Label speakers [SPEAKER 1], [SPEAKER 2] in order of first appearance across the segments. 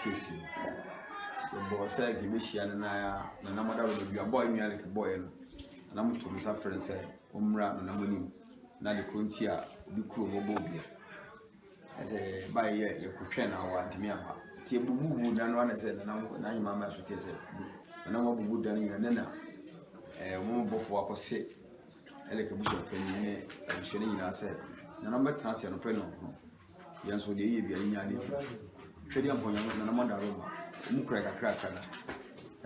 [SPEAKER 1] case. The boss said, "Give me she and I, and I'm not going to be a boy, me like a boy." And I'm to Miss Friend say, "Umra and I'm winning." Now the Kuntia, the cool mobile. I say, "By year, you could train our Timia." Tibu would and one said, and I'm mamma should say, and I'm wood than in a woman before I was sick. I like a bush of penny, and she said, "The number trans and penal." Yes, with the Avia in Yanni. Trading upon Namanda Roma, Mukraka Cracker.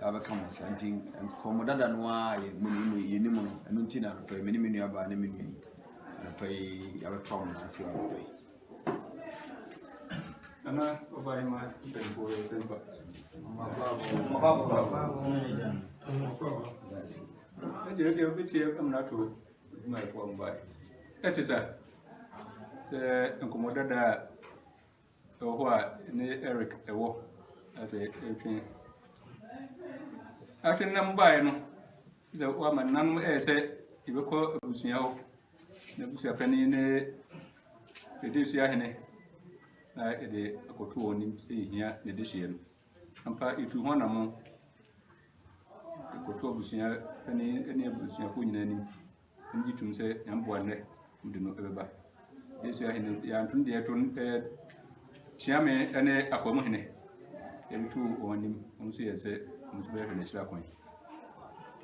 [SPEAKER 1] I have come something and commodore than why you know, and Untina pay many about enemy. And I pay our town as you pay.
[SPEAKER 2] And I buy my for a simple. You'll be here, I'm not to my form by. That is a commodore. What Eric a walk as a I can number the woman none say you call Busio, the Busia penny in the Dishia. I go to on him, see here the Dishian. And part you to one among the Cotua Busia penny any Busia food in any. And you to say, I'm born there, who do not ever. This year in the Antun dear Chiame and a common and 2 on him, and see as a very natural point.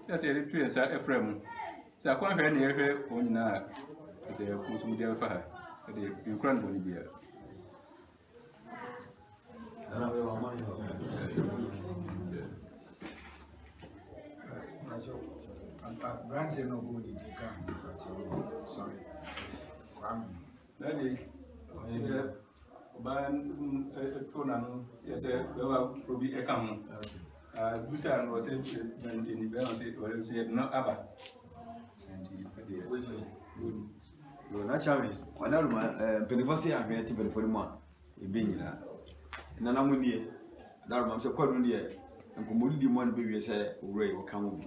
[SPEAKER 2] That's a little as a frame. So I can't hear near her on now as a consumer for her. You can't only be a
[SPEAKER 3] Granted, no good if you can. Sorry.
[SPEAKER 2] Daddy, ban Tronan, yes, probably a come. Busan was in the balance, or said no abba. And
[SPEAKER 1] he naturally, one of my Penivasi are here to for the month. It being that. And then I'm with you. Now I'm so quite on the air. And Community one baby say, Ray will come.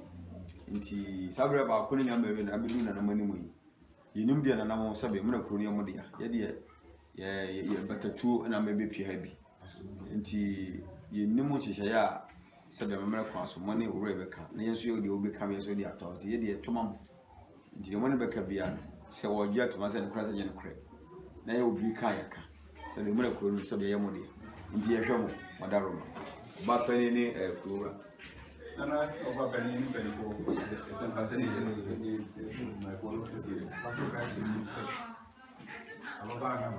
[SPEAKER 1] Inti sabre ba kuni nyama we na bidu na namani mu yi nim de na namo sabe mu na kroni amodia ye de ye batatu na mebe pia bi inti ye nimu chihye ya sabe mamra kwa so mone owure beka na yenso ye de obeka me so de ato ye de tomam inti ye mone beka bia se wo gya to ma se ne kra se je ne kra na ye obi kan yaka se de mu na kroni sabe ye mode inti ye hwemo madaroma ba pani ni krora.
[SPEAKER 2] And I over penny for some facility. My phone is here.
[SPEAKER 3] What you guys do, say, Alabama,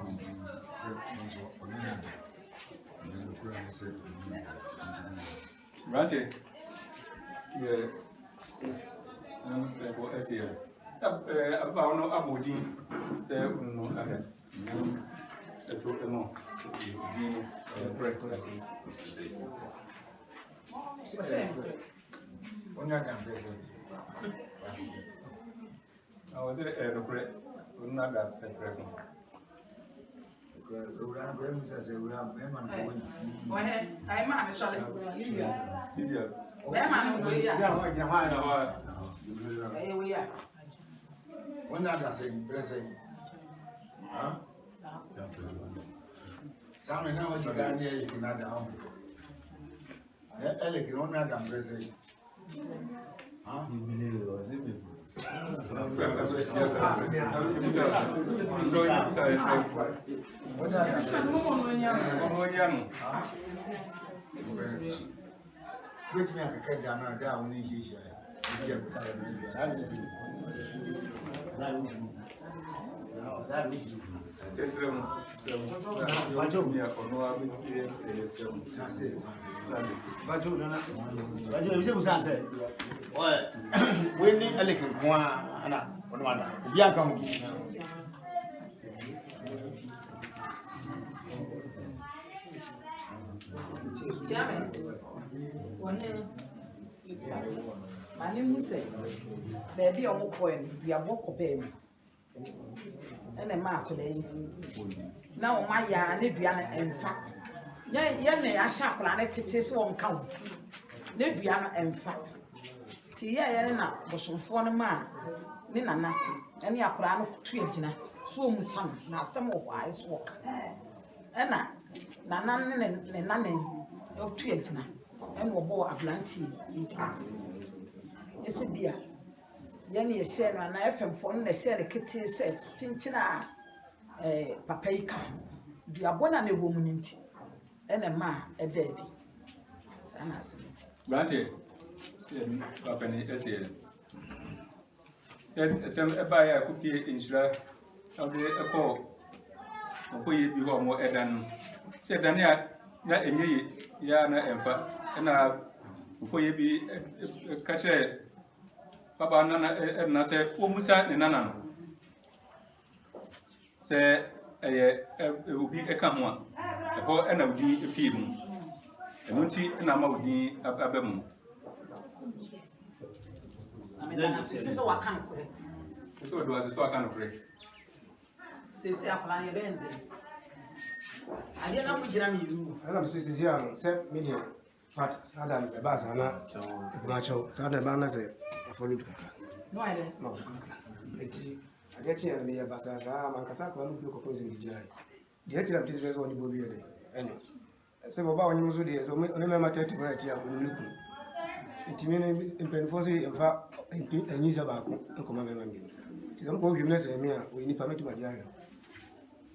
[SPEAKER 3] said,
[SPEAKER 2] Ranche, yeah, for SCL. I found no abodine, say, no other. The truth among breakfast. I was a regret, would not have a pregnant.
[SPEAKER 4] I'm sorry.
[SPEAKER 3] One other saying, blessing. Huh? Some now is a guy here, you cannot down. Ele que não nada presa. Ah, which me I can down there when he is here.
[SPEAKER 4] My name is baby on point, we are walk baby. And a mark today. Now, my yarn, Nedriana, and fat. Yea, I shall planet it is one count. Nedriana and fat. Tia, was some foreign man. Nina, any a plan of treating, so son, now some of wise walk. Anna, Nana, of Trietna, and were bought a blanty in town. Yes, a beer. Yanny is said, and I FM for the said a kitty said, Tinchina, Papaika, the abona a woman in tea, and a man a daddy.
[SPEAKER 2] Granted, Papani, as here. Then some buy a cookie in Shra of the call. For you, you are more than said Dania, not a ye, Yana and Fa, and before you be catch a Papa Nana and I said, Oh, Musa and Nana. Say, it will be a come one, a boy and I will be a people. And when she and I'm out the Abem.
[SPEAKER 4] I mean, this is what I can't pray.
[SPEAKER 2] So it was a kind of pray.
[SPEAKER 4] Say, I plan your bend. I didn't know you.
[SPEAKER 5] I am 60 years, 7 million. Fat, I done a bass, and Nacho, Southern Banners, I followed.
[SPEAKER 4] No, I didn't.
[SPEAKER 5] No, it's I get here and me a bass, I'm a Cassaco, I'm proposing the July. The actual teacher is only Bobby. Anyway, so about when you was there, so only my 30 right here when you look. It means in Penfosi, in fact, and use about a command. Some poor gymnast and me, we need permit to my diary.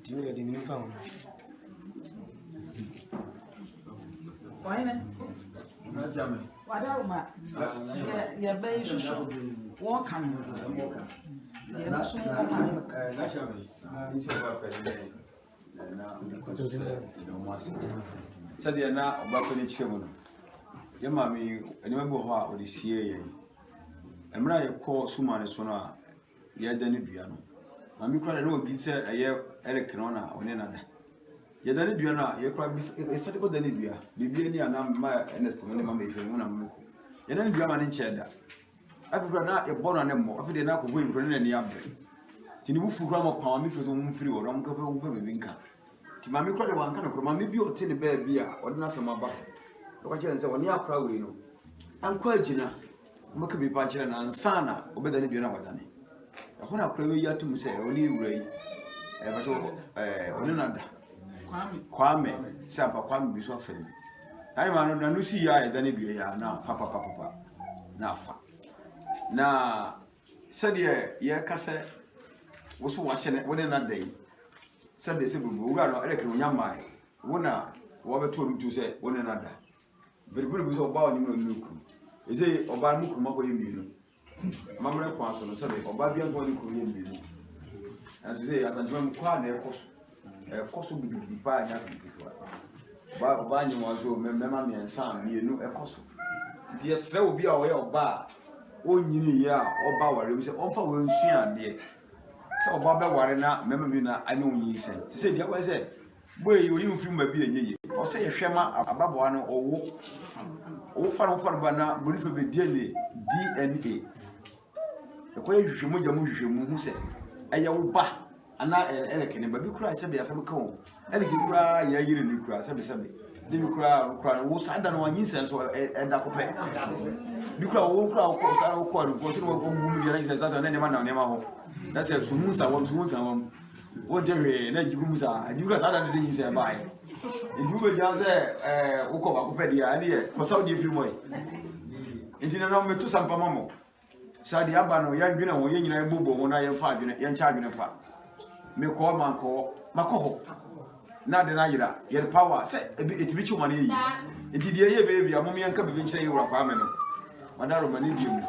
[SPEAKER 5] It means the minimum found.
[SPEAKER 4] Why not? Whatever, you're very social. Walk on.
[SPEAKER 1] Said you're not about any children. Your mammy, and you remember how the CA. And when I call Suman is sooner, you're done it, piano. Mammy cried, no, did say a year, Eric Rona, or another. You're done it, Diana, you're probably a statical Danibia, Bibiani and my earnest when mamma if you want to move. You're not German in cheddar. I've got not a born animal, after the knack of women running the abbey. Tinibu grammar pound, if you don't free or uncle Vinka. Timami cried one kind of mammy be or tin bear beer or Nassama back. What you say when you are proud, you know. I'm quite Gina. Makabi Pachan and Sana, or better than you know what I mean. When I pray you to say, only way, another. Kwame, Sapa Kwame be so offended. I'm on a see ya, then it be now, Papa, Nafa. Now, said ye, Cassa was watching it within a day. Said the civil Bugano, Eric Yamai, one what told him to say one another. Very good was about you. Is it about Mukumako you? Mamma Quanson, sorry, or Babian body could be. As you say, at a drum quad, a cost will be by nothing before. But Bany was your memory and son, you know, a cost. Dear, there will be a way of bar. Oh, you or Bower, we say, offer will share, dear. So, Baba Warena, Memorina, I know you said. She said, I said, where you feel may be a ye, or say a shema above one or walk. Oh, far banner, believe me, dearly DNA. The way you move your movie, said, I will buy. And now, Elican, but you cry, Sabby, as I'm cold. And you cry, you cry, Sabby. Then you cry, was I done 1 instance or a dacope? You cry, won't cry, of course, I will call, go to a woman, and any man on your that's a Sumusa, one. What there is, and you guys other things I buy. And you will just say, Okopedia, idea, for Saudi if you may. It didn't know me to some Pamamo. Sadi Abano, young dinner, or young Bubo, when I am 5 unit, young child in a fat. Me call Manco, Maco. Not the Naira, yet power, say, it be too money. It is the baby, a mommy and come and say you are a family. Madame Manidium.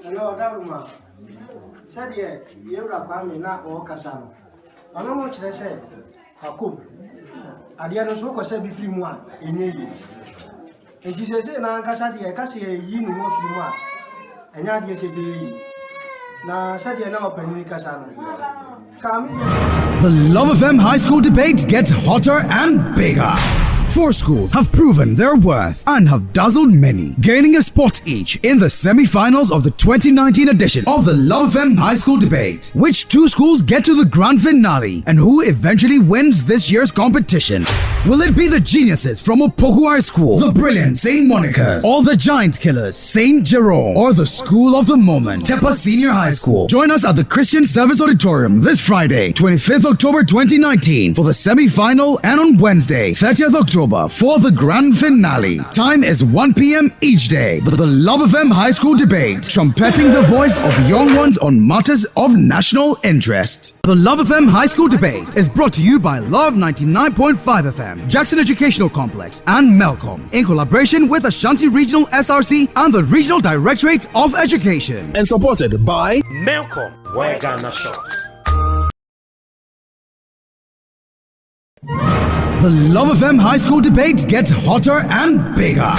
[SPEAKER 5] Hello, Daruma. Said ye, you are Kwame now or Cassano. I know what I said. Hakum. I didn't so cause be free one in ye. And she says, now Cassadi, Cassia, you know more free one. And yet, yes, it be. Now, said ye now open Cassano. The
[SPEAKER 6] Love FM High School debates gets hotter and bigger. 4 schools have proven their worth and have dazzled many, gaining a spot each in the semi-finals of the 2019 edition of the Love FM High School Debate. Which 2 schools get to the grand finale and who eventually wins this year's competition? Will it be the geniuses from Opoku High School, the brilliant St. Monica's, or the giant killers St. Jerome, or the school of the moment, Tepa Senior High School? Join us at the Christian Service Auditorium this Friday, 25th October 2019 for the semi-final, and on Wednesday, 30th October for the grand finale. Time is 1 p.m. each day. The Love FM High School Debate, trumpeting the voice of young ones on matters of national interest. The Love FM High School Debate is brought to you by Love 99.5 FM, Jackson Educational Complex, and Melcom, in collaboration with Ashanti Regional SRC and the Regional Directorate of Education.
[SPEAKER 7] And supported by Melcom, where Ghana shops.
[SPEAKER 6] The Love FM High School Debate gets hotter and bigger.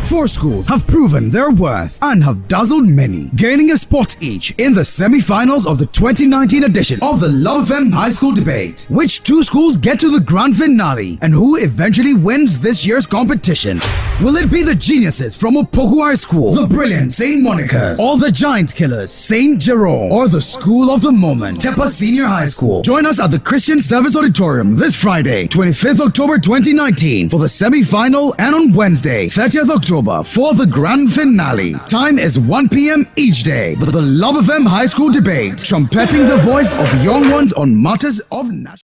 [SPEAKER 6] 4 schools have proven their worth and have dazzled many, gaining a spot each in the semi-finals of the 2019 edition of the Love FM High School Debate. Which 2 schools get to the grand finale and who eventually wins this year's competition? Will it be the geniuses from Opoku High School, the brilliant St. Monica's, or the giant killers St. Jerome, or the school of the moment, Tepa Senior High School? Join us at the Christian Service Auditorium this Friday, 25th October 2019 for the semi-final, and on Wednesday, 30th October for the grand finale. Time is 1 p.m. each day. The Love FM High School Debate, trumpeting the voice of young ones on matters of national.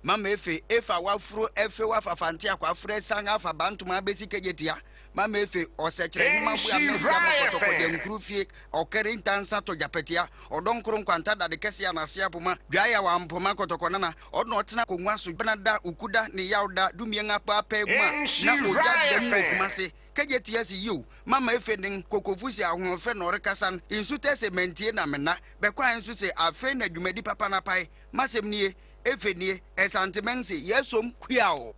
[SPEAKER 8] Mama efa wafro efe wafafante akwafre sanga fa bantuma besike jetia mama efe osechre hima bu amnesia mokotoko de nkrufie okerintansa to japetia odonkro nkwanta da de kese anase apoma dwaya wa mpoma kotoko nana odno otena konwa so benada ukuda ne yawda dumienga pa pa ma na oja de mokumase kejetia si you mama efe den kokofusi ahonfe no rekasan insute se mentie na mena bekwa ensu se afe na dwumadi papa na pai masem nie efenie esantimensi yesom kwiao.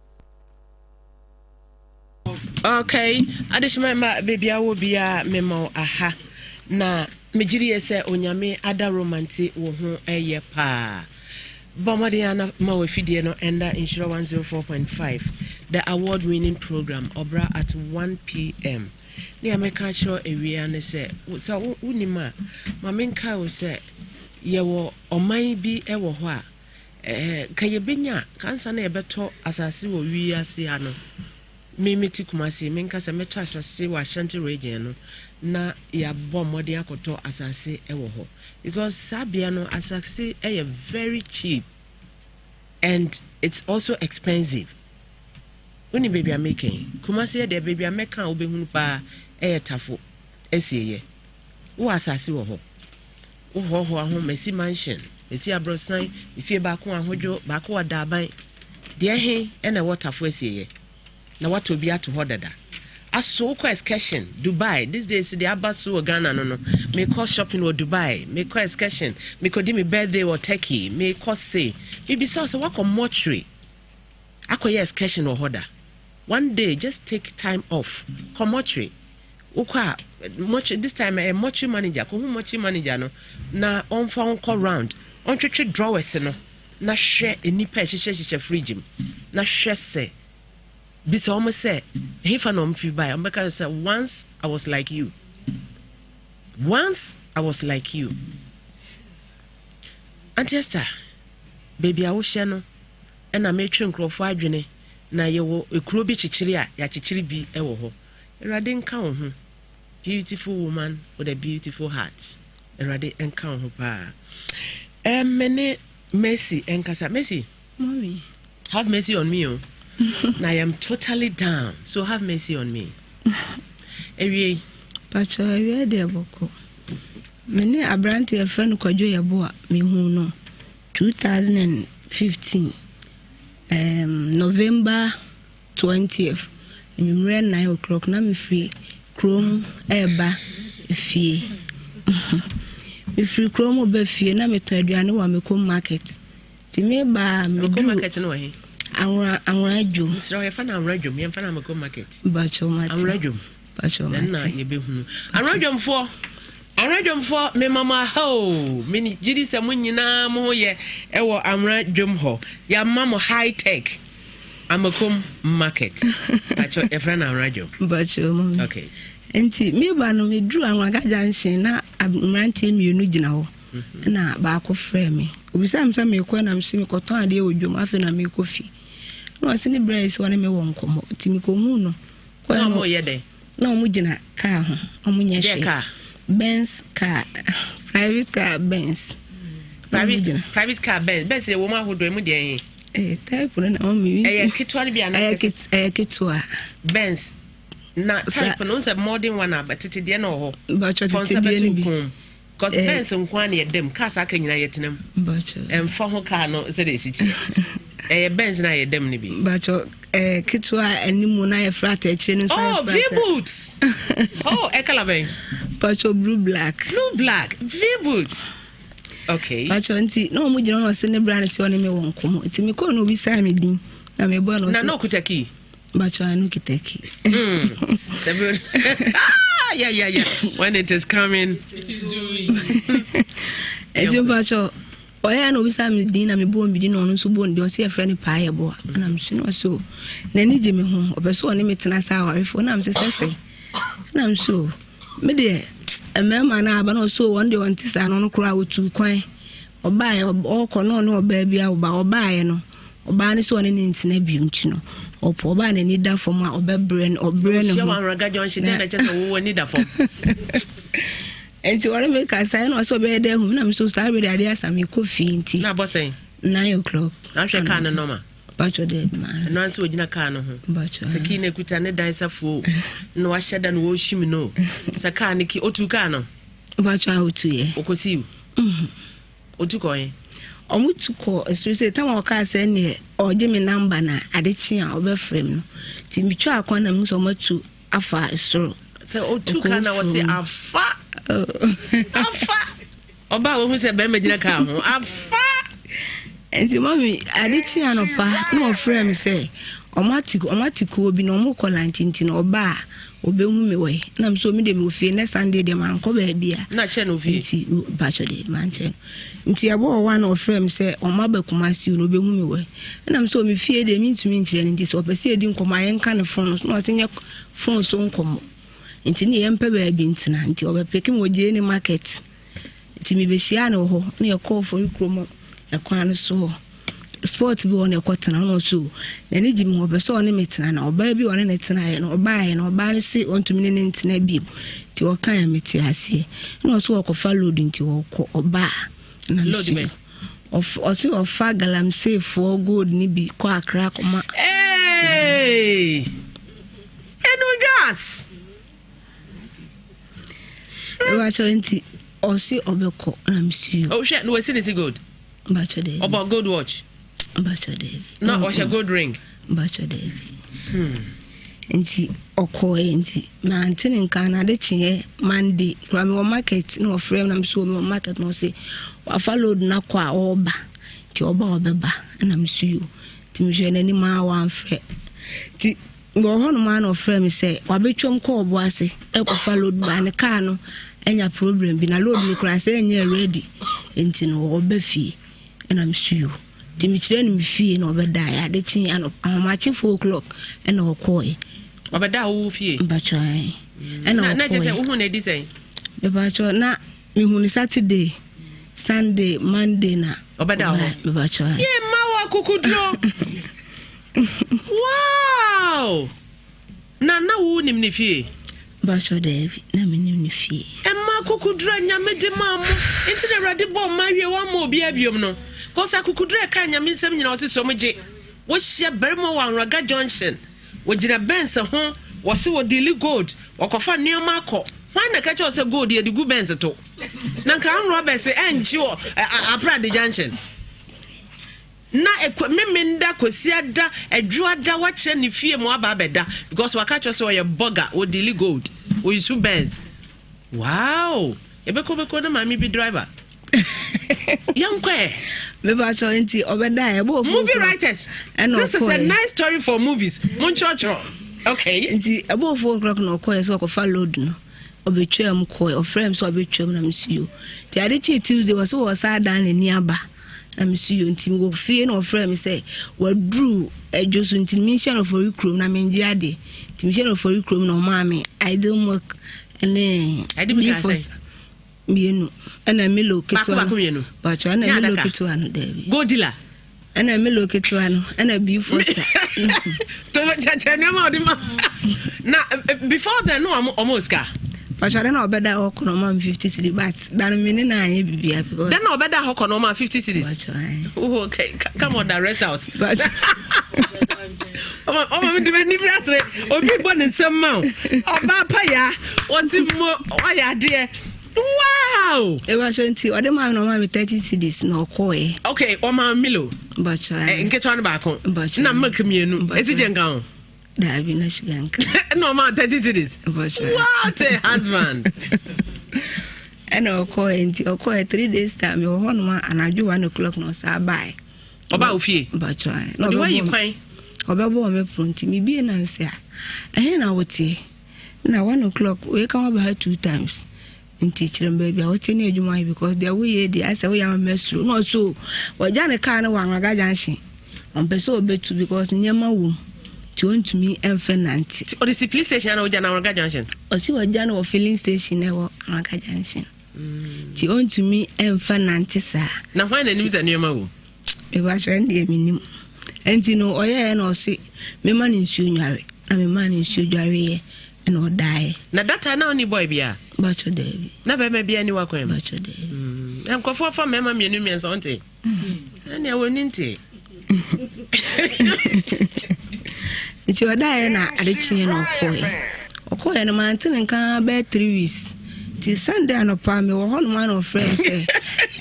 [SPEAKER 9] Okay, adishima ma baby awo bia memo aha na mejiri ese onyame ada romanti wo ho eye pa bomadiana ma we fidie no enda insure 104.5 the award winning program obra at 1 p.m. ni ameka cho ewia ne se so unima ma menka wo se ye wo oman bi ewo ho a kayebenya kansa na ebeto asase wo wiase ano mimiti kumasi menka se meto asase wa Ashanti region no na ya bomode akoto asase ewo ho because sabia no asase very cheap and it's also expensive. Uni baby are making kumasi de baby are making obehunu pa tafo esiye wo asase wo ho wo ho aho mesi mansion esi abrosan ifie ba ko ahojo ba ko wadaban de he na waterfo esiye na wato bi ato hodada aso ko excursion Dubai these days the abaso Ghana no me call shopping or Dubai me call excursion me ko di me birthday or Turkey me call say be so wako mortuary akoye excursion or hoda one day just take time off come mortuary ukwa mortuary this time a mortuary manager ko mortuary manager no na on phone call round on twetwe drawers no na hwe enipa hyehyehye fridge na hwe se bisa omo se hefa no mfi by ombeka say once I was like you Auntie Esther baby awo hye no na metwe nkrofo adwene na yewo ekuro bi chichiri a ya chichiri bi ewo ho erade nka wo ho beautiful woman with a beautiful heart erade nka wo ho pa mene Mercy enkasa Mercy
[SPEAKER 10] mommy
[SPEAKER 9] have mercy on me now I am totally down so have mercy on me ewie
[SPEAKER 10] pacho ewie de boko mene abranti e friend kwadwo yebo a me hu no 2015 November 20th enumre 9 o'clock na me free Chrome eba fie me free Chrome oba fie na me to aduane wa me ko market ti me ba me
[SPEAKER 9] ko market no he
[SPEAKER 10] anwaju
[SPEAKER 9] Mr. Oyefa na anwaju me mfa na me ko market
[SPEAKER 10] bacho mati
[SPEAKER 9] anwaju
[SPEAKER 10] bacho mati
[SPEAKER 9] na ye be hunu anwajomfo me mama ho me jidi se munyina mo ye ewo anwajom ho ya mama high tech Amakom market. Acho Efrana radio.
[SPEAKER 10] Bacho.
[SPEAKER 9] Okay.
[SPEAKER 10] Enti me ba no me dru anwaga junction na mrantie mienu gina ho. Na ba ko frɛ me. Obisa msa me ko na msi me koton ade odwom afi na me kofi. No asini brace wona me won komo. Ti me ko hu no. Ko
[SPEAKER 9] no mo yede.
[SPEAKER 10] No mo gina car ho. Omo nya she. Benz car. Private car Benz.
[SPEAKER 9] Private car Benz. Benz e wo ma hodo emu de
[SPEAKER 10] type na o mi.
[SPEAKER 9] Kitwa ni bia na
[SPEAKER 10] kitwa.
[SPEAKER 9] Benz. Na type no say modern one but it de na ho.
[SPEAKER 10] But it
[SPEAKER 9] because Benz nkwa na yedem cars aka nyina yetenam.
[SPEAKER 10] But
[SPEAKER 9] fa ho car no say dey city. Benz na yedem ni bi.
[SPEAKER 10] But kitwa animu na ye flat e kire no so.
[SPEAKER 9] Oh, V-boots. Oh, ekalaben.
[SPEAKER 10] But blue black. V-boots. Okay. But nti no mu gina no se ne brand se one me won komo. Nti me ko no bi sa me din. Na me boy no
[SPEAKER 9] na no kutaki.
[SPEAKER 10] But I no kitaki.
[SPEAKER 9] Yeah. When it is coming, it is doing.
[SPEAKER 10] As you bacho, oya no bisa me din na me bo mbi din no so bo ndi o se friend pa ye bo. Na me so no so. Na ni je me ho, obeso one me tena sa warefo na me se. Na me so. Me de emema na aba no so one day on tisa no kura otu kwan. Oba ye okono no oba bia oba ye no. Oba ni so one ni ntina bium chi no. Opo oba na ni da form obebre no
[SPEAKER 9] Raga Junction na chese wo ni da form.
[SPEAKER 10] Enti wale me ka say no so be there hu na me so start ready ade asami coffee nti.
[SPEAKER 9] Na boss say
[SPEAKER 10] 9 o'clock.
[SPEAKER 9] Na hwe car no normal.
[SPEAKER 10] Bacho de man.
[SPEAKER 9] No anse ogina car no ho.
[SPEAKER 10] Bacho.
[SPEAKER 9] Seki na kuta ne dan safo. No wa hyeda no wo hwim no. Sa car ne ki otu car no.
[SPEAKER 10] Bacho otu ye.
[SPEAKER 9] Okosi. Otu ko ye.
[SPEAKER 10] Omutuko especially time o ka say ne oje me number na adechi a obefrem no ti mitwa akwana mu so matu afa esoro
[SPEAKER 9] say otu ka na wo say afa oba wo hu say be magina ka ho afa
[SPEAKER 10] enti mami adechi anopa no frem say omatiko obi no mo kola ntinti no oba obehu me we na mso mi de me ofie next Sunday de man ko ba bia
[SPEAKER 9] na che no ofie
[SPEAKER 10] nti bacho de man che nti abo one of frame say o ma ba kumasi no obehu me we na mso mi fie de mi ntumi nkire nti so opese edi nkoma ye nka ne phone no tinye phone so nkomo nti ne yempe ba bi ntina nti obepeke mo je ni market nti mi be hia no ho na ye call for ikromo e kwan so sport bi wona ekotena no so na ni jimi obeso ne metena na oba bi wona ne tena ye no oba ye no oba ne si ontumi ne ntena bi ti o kan ya meti ase na so okofa load nti oba na load of fa galamsey for good ni bi ko akra koma
[SPEAKER 9] enu gas
[SPEAKER 10] wa nti osi obeko na msi
[SPEAKER 9] oh shit no we see this good
[SPEAKER 10] bacha de
[SPEAKER 9] about gold watch
[SPEAKER 10] bacha de
[SPEAKER 9] no or a gold ring
[SPEAKER 10] bacha de nti okọ nti na ntini nka na de chie Monday kwa me market no frame na mso me market no say wa follow na kwa oba ti oba obeba na mso you ti me hwe na ni ma wa mfre ti ngo hono ma no frame say wa betwom ko obo ase e ko follow ba ne car no enya problem bi na load ni kra say enya ready nti no oba fi na mso you ti me kire ni me fie na obeda ya de chi ano amachi 4 o'clock na okoi
[SPEAKER 9] obeda wo fie
[SPEAKER 10] bacho ai
[SPEAKER 9] na je say wo na di say
[SPEAKER 10] be bacho na mi hu ni Saturday Sunday Monday na
[SPEAKER 9] obeda ho
[SPEAKER 10] be bacho ai
[SPEAKER 9] ye mawa kukudro wow na wo nim ni fie
[SPEAKER 10] bacho David na me nim ni fie
[SPEAKER 9] emma kukudro nyame de mamu enti na rade bo ma hwe wa ma obi abiom no kosa kukudro ka nyame nsem nyina ose so mje wo hia bermo wa Raga Junction wo jira Benz ho wo se wo deli gold wo kofa neoma akọ wan na ka che ose gold ye digu Benz to na ka anro be se enchi wo Aprade Junction na memenda kwasiada adwuada wa kire ne fie mo aba beda because waka che ose wo ye burger wo deli gold wo isu Benz wow ebeko na mami bi driver yankwe
[SPEAKER 10] Mebacho nti obeda e bo
[SPEAKER 9] movie writers this is a nice story for movies monchocho okay
[SPEAKER 10] nti e bo 4 o'clock no ko so ko fa load no obetwam ko o frame so obetwam na msio ti ade chi Tuesday was sada na ni aba I'm see you until go fear no friend say what drew a just until mention of for you crew na me ndiade to mention of for you crew no mommy I don't work and then
[SPEAKER 9] I didn't say
[SPEAKER 10] me and I me look at one but I never look at one David
[SPEAKER 9] go dealer
[SPEAKER 10] and I me look at one and I be first
[SPEAKER 9] now before then no I'm almost car
[SPEAKER 10] but I don't know better or come 50 city but that meaning I be because
[SPEAKER 9] then no better how come 50 cities okay come on the rest house
[SPEAKER 10] but
[SPEAKER 9] oh me do ni brasre obi born in some mount oba paya want mo why there wow
[SPEAKER 10] e wa shanti o de ma no ma 30 cities na okoe
[SPEAKER 9] okay o ma milo
[SPEAKER 10] but
[SPEAKER 9] nke twa na ba kon na milk mienu esi jenga
[SPEAKER 10] da bi na shiganka
[SPEAKER 9] no ma 30 cities what a husband
[SPEAKER 10] and okoe nti okoe 3 days time yo ho no ma anajo 1 o'clock no sa bai
[SPEAKER 9] oba ofie
[SPEAKER 10] but
[SPEAKER 9] no the way you kwan
[SPEAKER 10] obebo me pronti mi bi na se a na wotie na 1 o'clock we come about 2 times in teaching baby I would need you because there we I say we are mesro no so wajane car no wanga junction on peso betu because nyama wom ti want to me enfenant
[SPEAKER 9] or the police station na wajana wanga junction
[SPEAKER 10] o si wajana o filling station e wo wanga junction ti want to me enfenant sa
[SPEAKER 9] na why na nim za nyama wom
[SPEAKER 10] e ba trend e minim enti no oye na o si me man nsuo nware na me man nsuo dware ye and or die
[SPEAKER 9] na data na oni boy bia
[SPEAKER 10] bacho David
[SPEAKER 9] na be me bia ni wakon
[SPEAKER 10] bacho David
[SPEAKER 9] em ko for mema mienu mienso onte na e woni nte
[SPEAKER 10] nti odae na adechie na okoye na mantene nka be 3 weeks ti Sunday anopa me wo hono man of friends say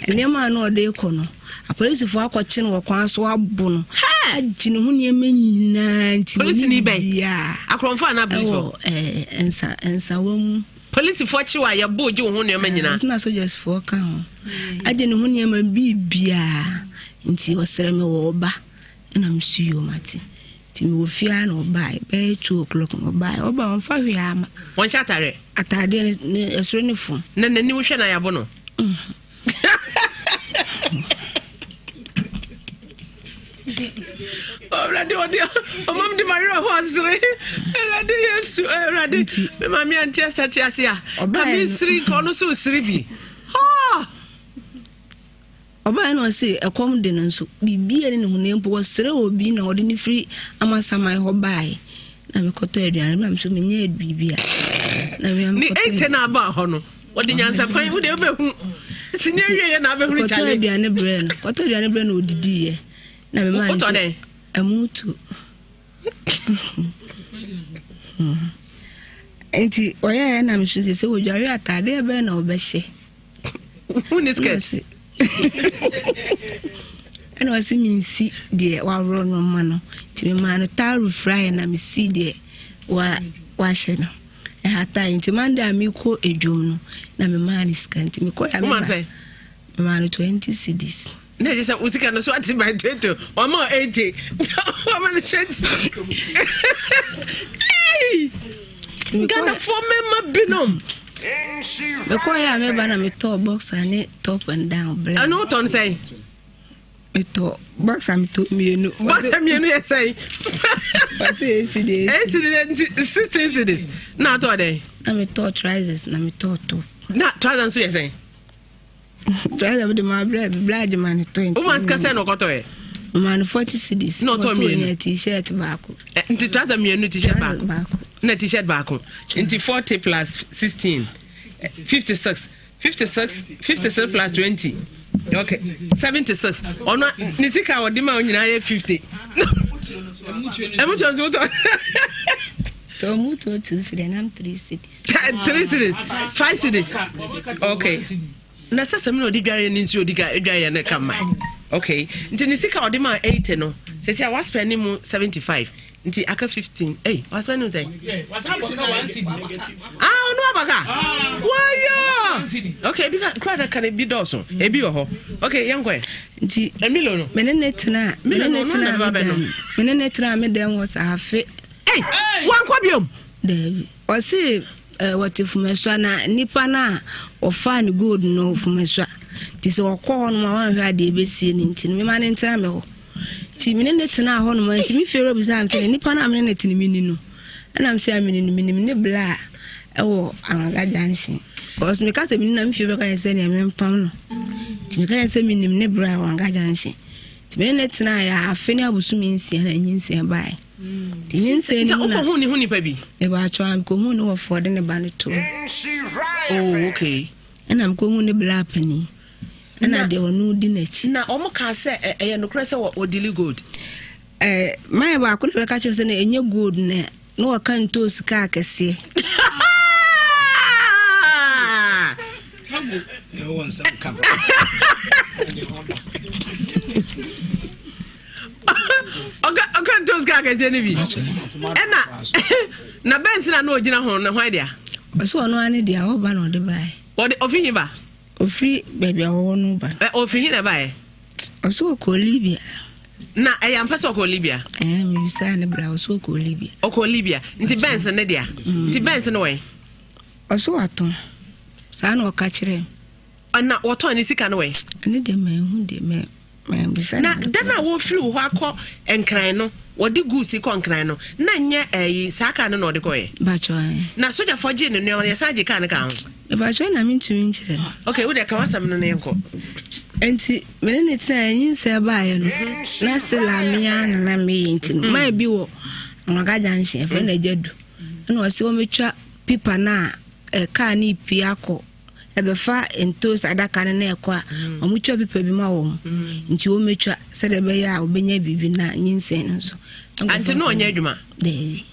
[SPEAKER 10] enema na ode kono apolice fo akwache no kwan so abo no agine hu ne nyina nti
[SPEAKER 9] police ni bia akromfo na police fo
[SPEAKER 10] ensa wom
[SPEAKER 9] police fo chi wa ye boji hu ne nyina
[SPEAKER 10] na so just for ka ho agine hu ne bibia nti osere me wo ba na msuyo mati ti mi wo fia na obai be 2 o'clock no obai oba on fa hwe ama
[SPEAKER 9] won chatare
[SPEAKER 10] atade ne esre ne fo
[SPEAKER 9] na nani wo hwe na yabo no already mom di Maria Hosre already yes already me mami antia satiasia kami sri kono so sri bi
[SPEAKER 10] oba no say ekom de no so bibia ne hu mpo sre obi na ode ni free amasamai ho bai na me koto aduane na so menye bibia na me am
[SPEAKER 9] ni 8 na ba ho no ode nyansa kwan wo de obehu sinya wie na abehu chale
[SPEAKER 10] koto aduane bre no koto aduane bre no odidi ye na me man
[SPEAKER 9] koto de
[SPEAKER 10] amutu enti oya na me so se wo dware atade be na obehye
[SPEAKER 9] who skirt
[SPEAKER 10] and was me see dear while run no mano to me man taru fry na me see dear wa sheno e hata into manda mi ko edwom no na me man is can't me ko ya me man 20 cedis
[SPEAKER 9] na je say usika no so ati by 20 o ma 80 o ma 20 hey Ghana for me binom
[SPEAKER 10] because I remember na me top box and top and down bread.
[SPEAKER 9] I know what say.
[SPEAKER 10] Me top box and top me no.
[SPEAKER 9] Box and me no say.
[SPEAKER 10] But say
[SPEAKER 9] 16 cities. Na to dey.
[SPEAKER 10] Na me top trousers na me top.
[SPEAKER 9] Na trousers so you say.
[SPEAKER 10] Trousers with my bread man 20.
[SPEAKER 9] O man ska say no koto e.
[SPEAKER 10] Man 40 cedis.
[SPEAKER 9] No to me
[SPEAKER 10] t-shirt back.
[SPEAKER 9] Nti trousers me no t-shirt back. Na t-shirt back. Nti 40 plus 16 56 plus 20 okay 76 ono nitika odima onyina ye 50 emucho nzo
[SPEAKER 10] to muto 2 cedis na 3 cedis
[SPEAKER 9] 3 cedis 5 cedis okay na sasa me no di dware ni nsi odiga dware na kama okay nti nisika odima 80 no sesi a was spending mu 75 nti aka 15 was spending say
[SPEAKER 11] was aboka 1 cedi
[SPEAKER 9] no abaka wayo okay because crowd can be doso ebi ho okay yankwe
[SPEAKER 10] nti
[SPEAKER 9] emilo no
[SPEAKER 10] menene tena me dem was afi
[SPEAKER 9] wankwa biom
[SPEAKER 10] David o si what if me so na nipa na o fan good no fu me so ti se okọ no ma wan hwa de besie ni nti me ma ne ntena me ho ti me ne tena ho no ma nti me fero bi sam te nipa na me ne tena mi ni no na am se amini ni ne bla ewo anaga janshi cause me ka se mi na me fero ka se ne me mpam no ti me ka se mi ni ne bra anaga janshi ti me ne tena ya afeni abusumi nsia na nyinsia bai ti nyinsia ni na
[SPEAKER 9] ko hu ni pa bi
[SPEAKER 10] e ba cho am ko hu no wo for de ne ba ne to
[SPEAKER 9] oh okay
[SPEAKER 10] na am ko hu ne bla pani na de onu di na chi
[SPEAKER 9] na omo ka se e no kra se wo dili gold
[SPEAKER 10] my ba ko le ka che se na enye gold na no wa kan to sika akese
[SPEAKER 3] no one some come
[SPEAKER 9] okay to sika akese ni bi na bensi na no ogina ho na hwan dia
[SPEAKER 10] so no ani dia ho ba no de bai
[SPEAKER 9] ofi ba
[SPEAKER 10] ofri baby awo no ba
[SPEAKER 9] ofri na bai
[SPEAKER 10] so ko Libya
[SPEAKER 9] na am pesa ko Libya
[SPEAKER 10] mi sa ne bra so ko Libya
[SPEAKER 9] ko Libya nti bensi ne dia nti bensi no we
[SPEAKER 10] so aton sa na o ka kire
[SPEAKER 9] na woto ni sika no we
[SPEAKER 10] ani de me hu de me bisa
[SPEAKER 9] na dana wo firi ho akọ enkran no wodi gusi ko enkran no na nye saka no de ko ye
[SPEAKER 10] ba cho
[SPEAKER 9] na soja foji no ne ya saje kan ka ho
[SPEAKER 10] ba cho na mi ntumi nkire no
[SPEAKER 9] okay wo de ka wasam no ne enko
[SPEAKER 10] enti mene ne tira yin se ba ye no na sela mia na me enti no ma bi wo ngagaja nche fe na jedu na o se o metwa pipa na ka ni pi akọ ebefa entos adaka ne ekwa omutwa pipa bi ma wo nti o metwa se de be ya obenya bibi na nyinsen nso
[SPEAKER 9] anti no onya adwuma
[SPEAKER 10] de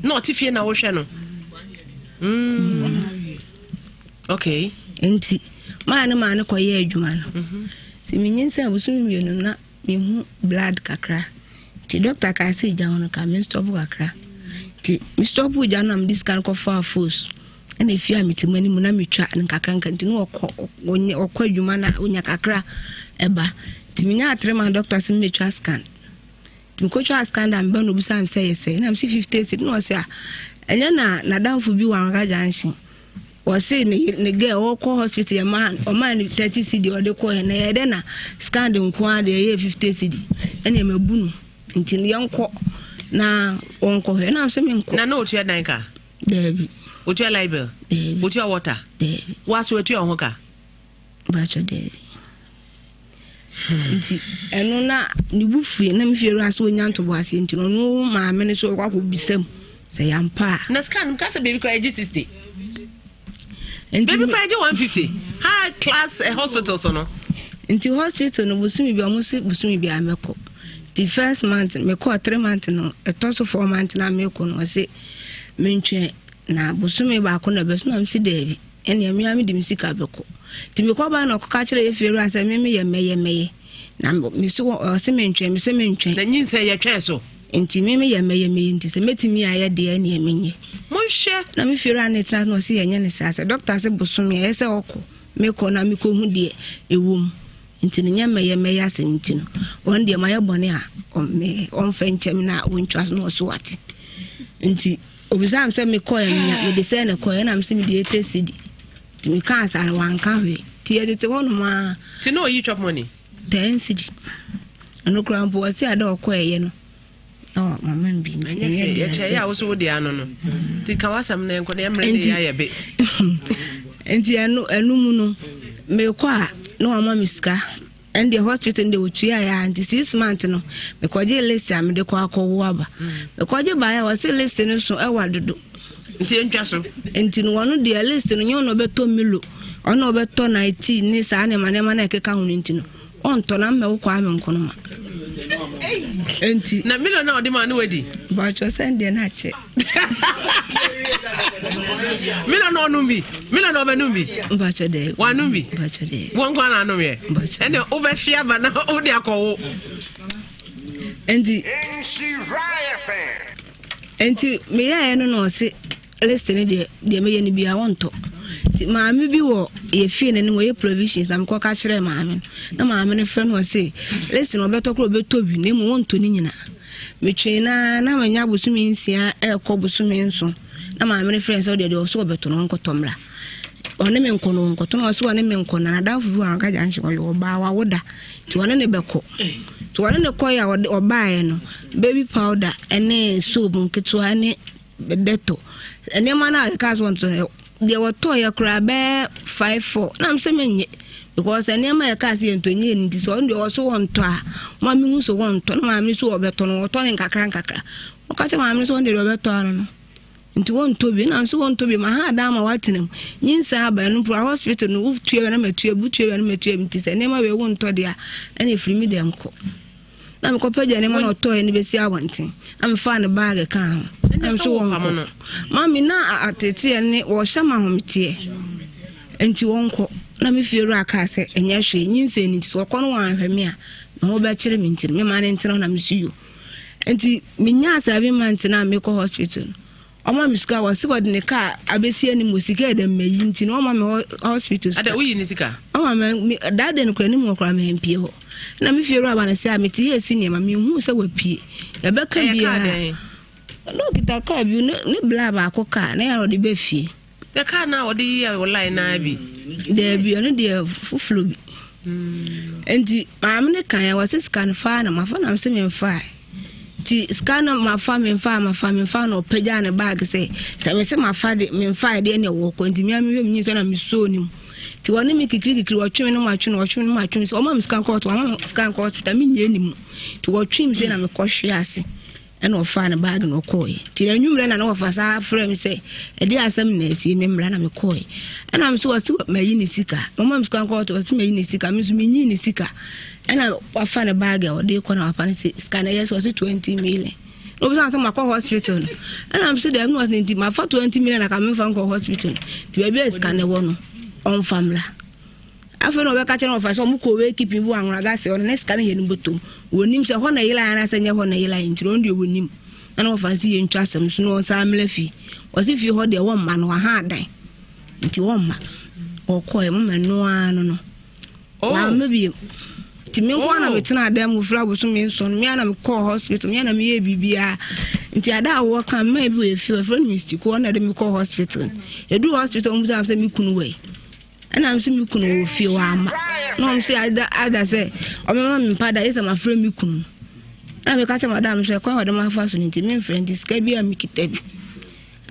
[SPEAKER 9] no tifie na wo hwe no okay
[SPEAKER 10] enti ma ne koye adwuma no si minyinsen abusumi bi no na mihu blood kakra ti doctor ka se ja hono ka mi stop kakra ti mi stop ja no am this kan ko for force and if you are meeting many muna mitwa nkakra nkanti no okọ adwuma na onya kakra eba timinya 3 man doctor sim mitwa scan timkocha scan da mba no bisa am say yes na am 50 no say enya na danfo bi wan ga janshi o say ne ge o ko hospital ya man o man 30 cd o de ko na ye de na scan de nko a de ye 50 cd ene mabunu nti ne yanko na onko he na am say me nko
[SPEAKER 9] na no otua dan ka
[SPEAKER 10] Debbie
[SPEAKER 9] What's your label? What's your water? What's your hoka?
[SPEAKER 10] Bacho Debbie. Eno na ni bufu na me fiero aso nyanto bo ase nti no ma me ne so kwa ko bisam se yampa
[SPEAKER 9] na scan ka se baby cry G60 baby cry G150 high class hospital so no
[SPEAKER 10] nti hospital no busumi bi omo se busumi bi ameko the first month me ko 3 months no etoso 4 months na me ko no se mentwe na busumi ba ko na beso na msi David ene amiami de misika beko ti me ko ba na ko ka kire efiru asa me ye meye na me so se mentwe
[SPEAKER 9] na nyinse ye twa so
[SPEAKER 10] enti me ye meye nti se metimi aye de ene emenye
[SPEAKER 9] monhwe
[SPEAKER 10] na me firu an trans no se ye nya ne sasa doctor se busumi ye se oko me ko na me ko hu de ewum nti ne nya meye asem nti no won de maye bone a on fa nchem na wontwa no so wati nti obizam se me koy nya me de se na koy na me se me de etcd ti me kan sa wan kan we ti etete wono ma
[SPEAKER 9] ti no you chop money
[SPEAKER 10] 10 cd ano krampo wasi ada okoy ye no oh mama mbi
[SPEAKER 9] ye che ya wo so de ano no ti ka wasam na enko na emre de ya ye be
[SPEAKER 10] enti anu mu no me kwa no mama miska and the hospital they would ya and 6 months no because je list am de kwa akọwo aba because je ba ya was list no so e wadodo
[SPEAKER 9] nti entwa so
[SPEAKER 10] enti no wono de list no nyo no beto milo ono beto 19 ni sa ne mane na ekeka hu nti no on to na me kwa ame nkono ma enti
[SPEAKER 9] na milo na odi ma no wedi
[SPEAKER 10] ba cho send na che
[SPEAKER 9] milo no numbi milo no be numbi
[SPEAKER 10] ba cho de
[SPEAKER 9] wa numbi
[SPEAKER 10] ba cho de
[SPEAKER 9] won kwa na no ye ene o be fia ba na o de akowo
[SPEAKER 10] enti me ya no no se listen de me ye ni bia wonto ti maami bi wo ye fie ne wo ye provisions am ko ka kire maami na maami ne fe no se listen obeto kro obeto bi ne mu wonto ni nyina metwe na manya busumi nsia e ko busumi nso na maami ne friends o de so obeto no nko tomra one me nkono nkoto no so one me nkona na dafo bi wan ka janche ko oba wa woda ti one ne beko ti one ne koya oba no baby powder ene soap nketwa ne bedeto ene mana ka so nto de woto ya kura be 54 na mse menye because ene ma ya ka se nto nye ndi so ndo so wonto a ma mi hu so wonto na ma mi so obeto no woto ne nkakra o ka che ma mi so ndo obeto no nti wonto bi na mse wonto bi ma ha da ma watenem nyinsa aba no pro hospital no uftuye na matue butuye na matue nti se ene ma we wonto dia ene free me dem ko na me ko peja ene ma no to ene be si awonten am fa ne bag ka am so wonko mami na atete ene wo hyama homtie enti wonko na me fieru aka se enya hwe nyinsa ni ti so ko no wanhwe me a na ho be kire me nti me ma ne ntena na me suyo enti minya asabi man na me ko hospital Oma miska wasi wadi ne ka abesi ani musika ede meyi nti na oma me hospital.
[SPEAKER 9] Ada uyi ni sika.
[SPEAKER 10] Oma me dade no kra ni mo kra me mpie ho. Na me fieru aba na se ameti he si ne ma me hu se wapie. Ya be ka bia. No kita ka bi ne bla ba akoka na ya ro de be fie.
[SPEAKER 9] Ya ka na odi ya online na bi.
[SPEAKER 10] De bi ono de fuflo bi. Enti ma me ne kan ya wasi scan fa na ma fa na se me fa. Ti scanner ma fa no peja ne bag say me se ma fa de me fa de ne wo ko nti mi am so na mi so nim ti woni mi kikiri wo twem no ma twem so o ma mi scan court hospital mi nye nim ti wo twem se na me ko hwe ase e na o fa ne bag no ko yi ti anwumre na wo fa sa frame say e de asem na esi me mra na me ko yi e na me so wasi ma yi ni sika o ma mi scan court wasi ma yi ni sika mi so mi nyi ni sika ena wafa ne bag o de ko na wafa ne scan yes was 20 million no be say ma ko hospital ena am say dem no was nti ma fa 20 million na ka me fa ko hospital ti be be scan e wo no on famla afa no be ka che no fa so mu ko we keep bu anwra ga se o ne scan he no botom wonim se ho na yila na se nye ho na yila ntiro ndio wonim na no fa si ye ntwa asem so no sa amla fi o si fi ho de wo ma no ha dan nti wo ma o ko e mo menu anu no wa me bi ti me kwa na metina ada mu fra bo so me nso me na me call hospital me na me ye bibia nti ada wo kan ma bi we fi friend mistiko na de me call hospital edu hospital mu say me kunu we ana am say me kunu wo fi wa ma no am say ada say o me ma me pada isa ma friend me kunu na me ka cha madam say kwa wada ma fa so nti me friend is ka bi am kitabi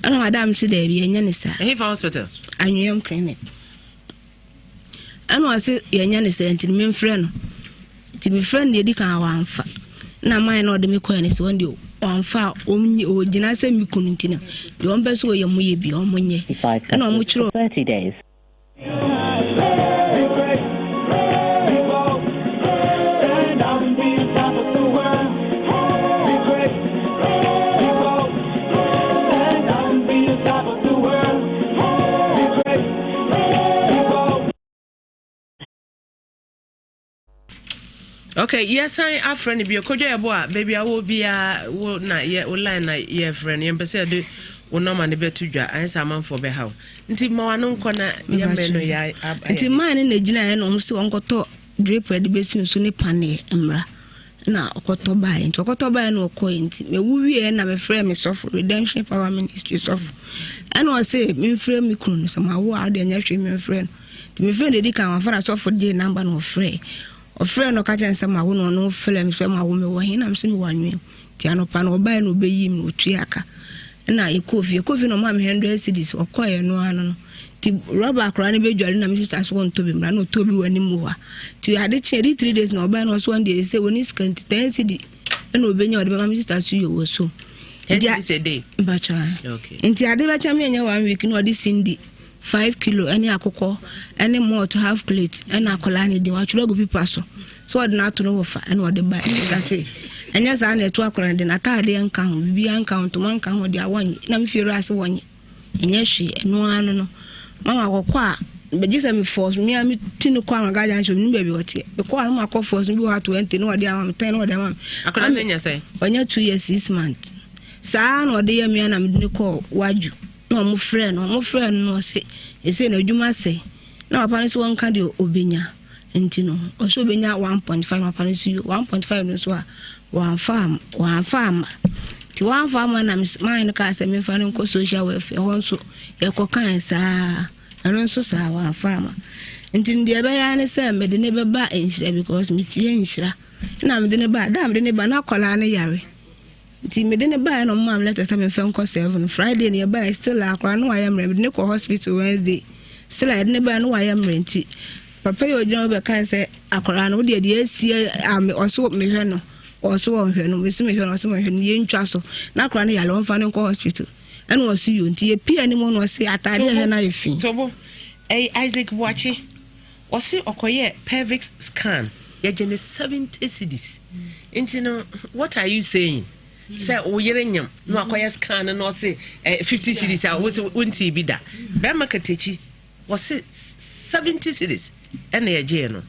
[SPEAKER 10] ana madam say da bi enya ne sa
[SPEAKER 9] e fa hospital
[SPEAKER 10] anyem clinic ana wase yenya ne sa nti me friend ti mi friend ye di kan wanfa na man na de me koya ne se won de wanfa o gina se mi kunu ntina de on be so ye mo ye bi on mo nye na o mo chiro
[SPEAKER 11] 30 days.
[SPEAKER 9] Okay, yes, I friend be a cojo boy, baby. I will be a will not yet will line like ye friend. And Pesa do will no man be to jar. I am for be how. Until more no corner, young men, ya.
[SPEAKER 10] Until mine in the Gina and almost uncle to drape the basin soon panny, Emra. Now, Okoto buy into Okoto buy no coin. Me we and I'm a friend, Miss of Redemption Power Ministries of. And I say, me friend, me coon, somehow, why the natural me friend. To me friend, they can't for us for the number no free. O friend no catch and some I won't no film some woman were in. I'm saying 1 million. Tiano pan or buy no be him no triaka. And now you coffee no mammy 100 cities or choir no ano. Ti rubber cranny be jolly na Mrs. want to be no to be anymore. To had it 3 days no buy no 1 day say when it's 10 city and obey your Mrs. you was so.
[SPEAKER 9] And it's a day.
[SPEAKER 10] But okay. And the other champion 1 week no this Cindy. 5 kilo any akoko any more to have plate and akolani di watchula go people so ordinary to no offer and what they buy Mr. say and yes I to akora de atade anka ho bibi anka ho to manka ho de awon na me fieru ase wonye enye hwe no anu no mama akokwa be gisa me force me am tinu kwa ga ja ncho me baby wote be kwa no akọ force bi wa 20 no de am 10 no de am
[SPEAKER 9] akora na nya say
[SPEAKER 10] onye 2 years 6 months saa no de ya me na me ni ko waju no mo friend no say ese na adwuma say na papa so won ka de obenya enti no o so obenya 1.5 papa so 1.5 no so a one farm ti one farm na mine ka say me fa no social welfare won so e ko kan saa ɛno nso saa wa fama nti ndi ɛbɛya ne sɛ mede ne bɛba enhyira because metie enhyira na mede ne ba na kola ne yare nti mede ne ba no mam letter sɛ me fɛ nkɔ 7 Friday ne ba still akora no wayɛ mre mede ne kɔ hospital Wednesday still I ne ba no wayɛ mre nti papa yo gyina be kan sɛ akora no de esie ame ɔso me hwɛ no ɔso wɔ hwɛ no me si me hwɛ no ɔso me hwɛ no ye ntwa so na akora no yale ɔmfa ne nkɔ hospital ɛna ɔso yo nti ye pia ne mo no ɔse atade hɛ na ye fi
[SPEAKER 9] tobo Isaac Wachi ɔse ɔkɔyɛ pelvic scan ye gene 70 cedis nti no what are you saying say o yere nyam no akoya scan no say 50 cedis a wo wonti bi da be makatechi wo say 70 cedis and ye je no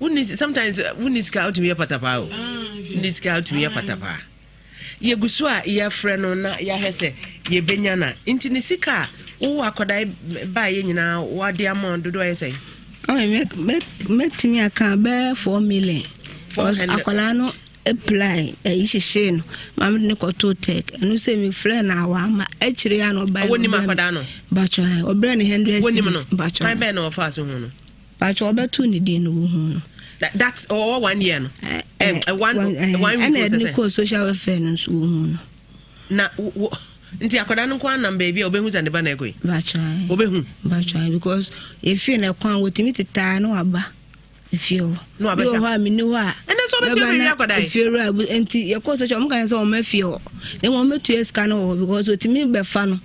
[SPEAKER 9] woni sometimes woni ska out me patapa o woni ska out me patapa ye gusu a ye frɛ no na ya hwese ye benya na nti ne sika wo akoda ba ye nyina wo de amount do ye say
[SPEAKER 10] make me aka be 4 million for akola no apply isheshe no mam ne koto tek anu se mi frɛ na wa ma akire ya no ba
[SPEAKER 9] woni makoda no
[SPEAKER 10] bacho obre ne 100
[SPEAKER 9] bacho kan be no fa so hu no
[SPEAKER 10] bacho obetu ni din no hu no
[SPEAKER 9] that's all 1 year no one
[SPEAKER 10] and ne ko social welfare no so hu no
[SPEAKER 9] na nti akoda no kwa na baby obehu za ne ba na ekoi
[SPEAKER 10] bacho
[SPEAKER 9] obehu
[SPEAKER 10] bacho because if you na kwan wotimi tita no aba if you no abeka ho mi ni ho a
[SPEAKER 9] ene so betu me akoda
[SPEAKER 10] if you enti ye ko so mo kan say o ma fie ho e mo metu eska no because wotimi be fa no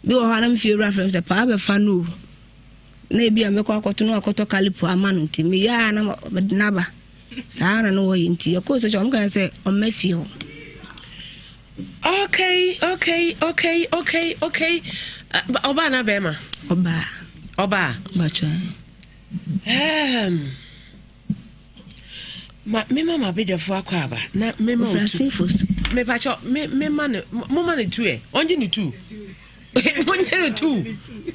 [SPEAKER 10] bi ho ha na me fie reference say pa be fa no na bi amekọ akoto no akoto kalipo ama no ntimi ya na ba saa na no wo nti ye ko so mo kan say o ma fie ho
[SPEAKER 9] okay oba na be ma oba
[SPEAKER 10] bacho
[SPEAKER 9] me mama be defo akwaba na me ma
[SPEAKER 10] Francis
[SPEAKER 9] me pacho me ma ne mo ma ne tu e onje ni tu mo ne tu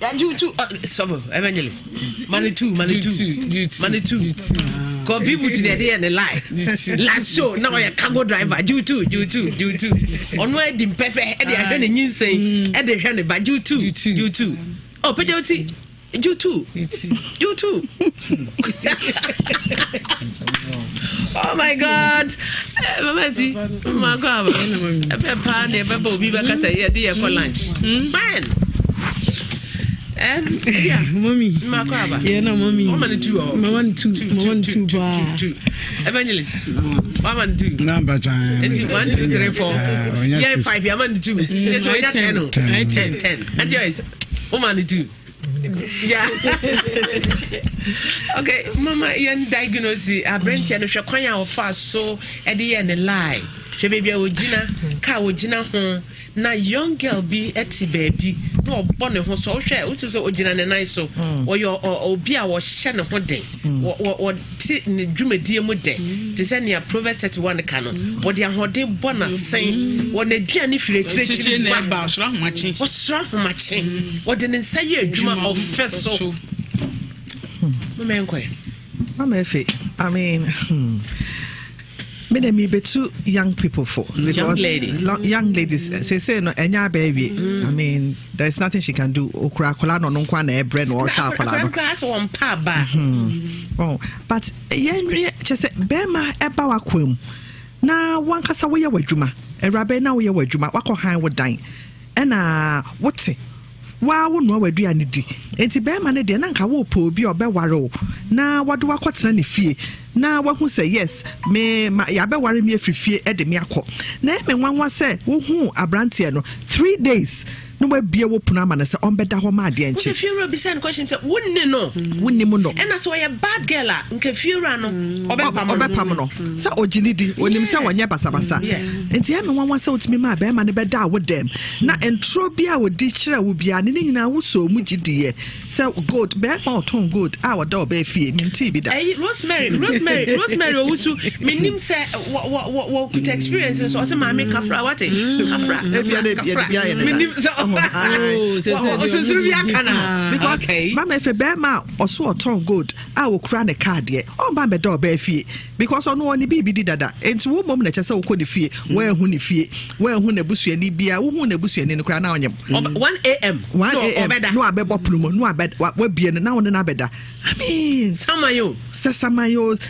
[SPEAKER 9] ya ju tu so evangelist man tu ko people today dey in the life like so now you cargo driver ju tu onu e di pepe e dey ahwe ne nyinsen e dey hwe ne ba ju tu oh peje oti you too. Oh my God. Mama see. My God. Ebe pa ne ebe obi ba kasa ye dey for lunch. Man. Yeah, mommy. Makaba.
[SPEAKER 11] Yeah, no, mommy.
[SPEAKER 9] Mama two.
[SPEAKER 11] Mama two.
[SPEAKER 9] Evangelist. Mama two.
[SPEAKER 11] Number time.
[SPEAKER 9] 1, 2, 3, 4. Yeah, 5. Yeah, man 2. Just 10. And yours. Mama 2. Yeah. Okay, mama, yen diagnose abrentia no hwe kwan a wo fa so e de ye ne lie. Hwe bebia ogina ka ogina ho na young girl bi eti baby no obo ne ho so hwe wo so ogina ne nai so wo yo obi a wo hye ne ho den wo ti ne dwumadie mu den te se ne Proverbs 31 ka no wo de ahode bo na sen wo na duane fire chire
[SPEAKER 11] ba sra homache
[SPEAKER 9] wo sra homache wo de ne nsaye adwuma ofeso
[SPEAKER 12] Mama Efe, I mean, me betu young people for because young ladies say no enya baby. I mean, there is nothing she can do. Okra kola no nkwa na ebre no sha kola no.
[SPEAKER 9] Class one pa ba.
[SPEAKER 12] Oh, but yenre just bema eba wakwam. Na wankasa wo ye wadwuma. Erabe na wo ye wadwuma. Wakọ han wo dan. Ena wote wa wo no waduane di enti be ma ne de na nka wo po obi obeware o na wado wakotena ne fie na wahu say yes me ya beware me afifie e de me akọ na me nwanwa say wo hu abrante no 3 days no wa bia wo puna ma na say on beda ho ma de enche
[SPEAKER 9] nke fiura be say question say wonni
[SPEAKER 12] mu no
[SPEAKER 9] and so ya bad girl a nke fiura no
[SPEAKER 12] obepam no say ogini di onim say wonye basabasa enti ya me nwanwa say otimi ma be ma ne beda wo dem na entro bia wo di kire wo bia ne nyina wo so mu gidie say good be ma oton good a wo da oba fie minti bi da
[SPEAKER 9] Rosemary Rosemary owusu menim say what could experience so say maame kafra what kafra menim so so bi akana
[SPEAKER 12] because mama if be ma oso oton gold a wo kura ne card ye on ba be do ba fie because ono oni bibi di dada enti wo mom na chese wo ko ne fie wo ehu ne fie wo ehu na busuani bia wo hu na busuani ne kura na onyem
[SPEAKER 9] 1 a.m.
[SPEAKER 12] no abebo plumo no abed wa bie na wo na abeda I mean
[SPEAKER 9] samayo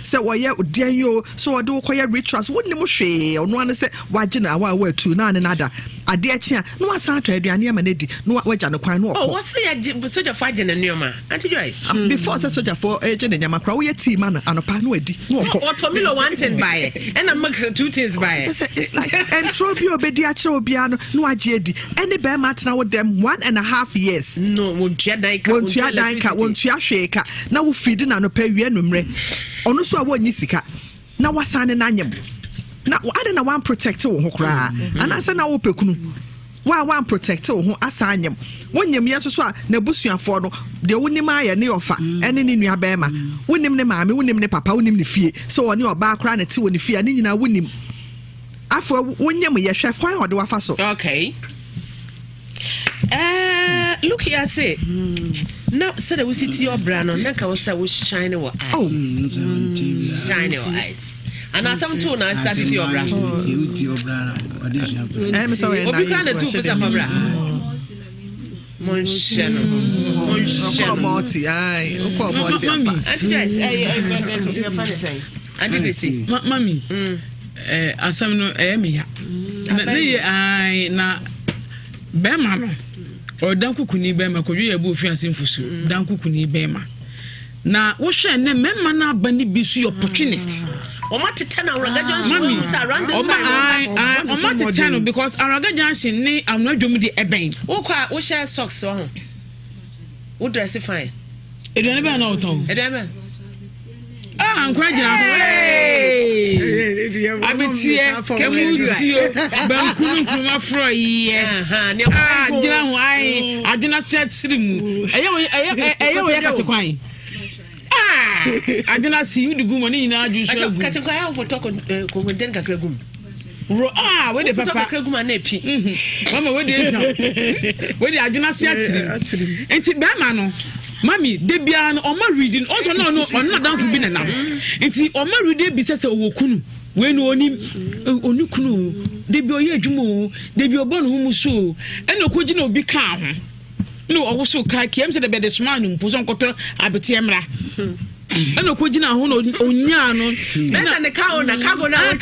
[SPEAKER 12] se wo ye odian yo so wo de wo koye rituals wo ni mo hwe ono an se wagina wa tu na ne nada ade achi a no asan atwa aduane ama na di no wagya no kwan no
[SPEAKER 9] what say soldier for agina neoma anti Joyce
[SPEAKER 12] before say soldier for agina nyama kra wo ye team man anopa no adi no ko
[SPEAKER 9] automilo one thing buy and I make two things buy
[SPEAKER 12] it's like entropy obedi a kira obia no agye adi any be matna with them 1.5 years
[SPEAKER 9] no wontua dan ka
[SPEAKER 12] wontua hwe ka na wo feed na no pa wie numre ono so a wo nyi sika na wasane na anyem na ade na one protect wo ho kra anasa na wo pekunu wa one protect wo ho asa anyem wonyem yeso so a na busuafo no de wonim aye ne yofa ene ne nua bema wonim ne maame wonim ne papa wonim ne fie so one oba kra na te woni fie ne nyina wonim afo wonyem ye hwe kwan ode wafa so
[SPEAKER 9] okay look here say now said we sit your brand on nka we say we shine our eyes shine our eyes and as some too now started your brand
[SPEAKER 12] I'm sorry
[SPEAKER 9] obi kan the two for some brand mon cheno
[SPEAKER 12] morty
[SPEAKER 9] and guys and Betty
[SPEAKER 11] mami asam no me ya na bema no o dan kukuni bema ko ye bu fiase mfusu dan kukuni bema na wo hwe ne memma na abani bi su opportunist
[SPEAKER 9] o matete na Araga Junction so around the time
[SPEAKER 11] o matete no because Araga Junction ni amradwom di eben
[SPEAKER 9] wo kwa wo share socks wo ho wo dress fine
[SPEAKER 11] eduane be na o ton
[SPEAKER 9] eduane
[SPEAKER 11] ankwagya abetie kemutio bankunu kuma froye
[SPEAKER 9] ne
[SPEAKER 11] gira ho ai adwena set sirimu eye we katekwan adwena si udugu mo ni na aju so
[SPEAKER 9] katekwan ya foto ko den kakra gum
[SPEAKER 11] we de papa
[SPEAKER 9] kakra gum na epi
[SPEAKER 11] mama we de adwena set sirimu enti be ma no mami debia no oma reading also no down for bin na nti oma reading bi sese owokunu we no oni kunu debia oye adwumo debia obonu mu so ena okogi na obi ka ho no owo so ka kiem se de be de sma no mpo so nkoto abete emra ena okogi na ho no onya no
[SPEAKER 9] ena ne ka ho na kago na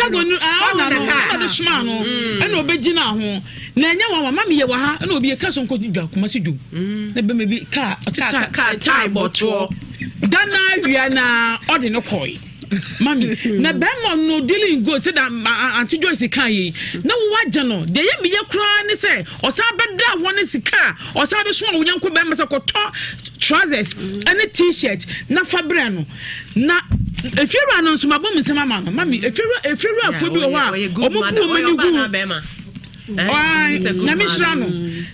[SPEAKER 11] de sma no ena obeji na ho na nya wa mama ye wa ha na obi e ka so nkoto dwa kuma se dwo na be mebi ka
[SPEAKER 9] tie bottle
[SPEAKER 11] dana wia na odi no koi mami na bema no dealing go say that Auntie Joyce kan yi na wo agya no de ye meye kra ni say osa beda won sika osa de so wo nyanko bema say koto trousers any t-shirt na fabre no na efiru no so mabom nsema ma no mami efiru afo bi wo ha omubu mani gu na mishra no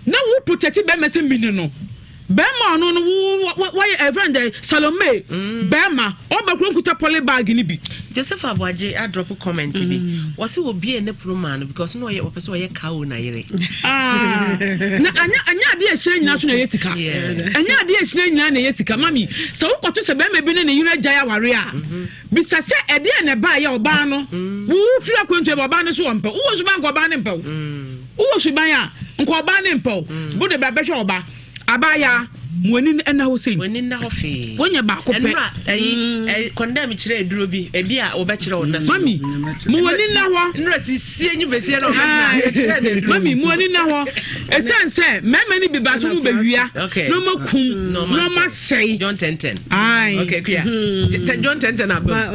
[SPEAKER 11] na wo protect bema say mini no bema no why event Salome bema obakro nkuta poly bag ni bi
[SPEAKER 9] Joseph Abwaje a drop comment bi wose obi ene proman because no ye opese wo ye kawo na yere
[SPEAKER 11] na anya ade ehye nyina so na yesika anya ade ehye nyina na yesika mami so wo kwato se bema bi ne ne yire gya ya ware a bisa se ede ne ba ya oba no wo fi akwantu e oba ne so wompe wo so ban ko oba ne mpe wo so ban a nko oba ne mpe bu de ba be hwe oba abaya mwani na ho sei
[SPEAKER 9] wani na ho fe
[SPEAKER 11] wonya ba ko pe
[SPEAKER 9] condemn kire eduro bi ebi a oba kire wona so
[SPEAKER 11] mami mwani na ho
[SPEAKER 9] nra sisie nyu besie na oba kire de eduro
[SPEAKER 11] mami mwani na ho esense mema ni bi ba so mu bewia no makum no ma sei
[SPEAKER 9] John 10:10
[SPEAKER 11] ai
[SPEAKER 9] okay clear John 10:10 abba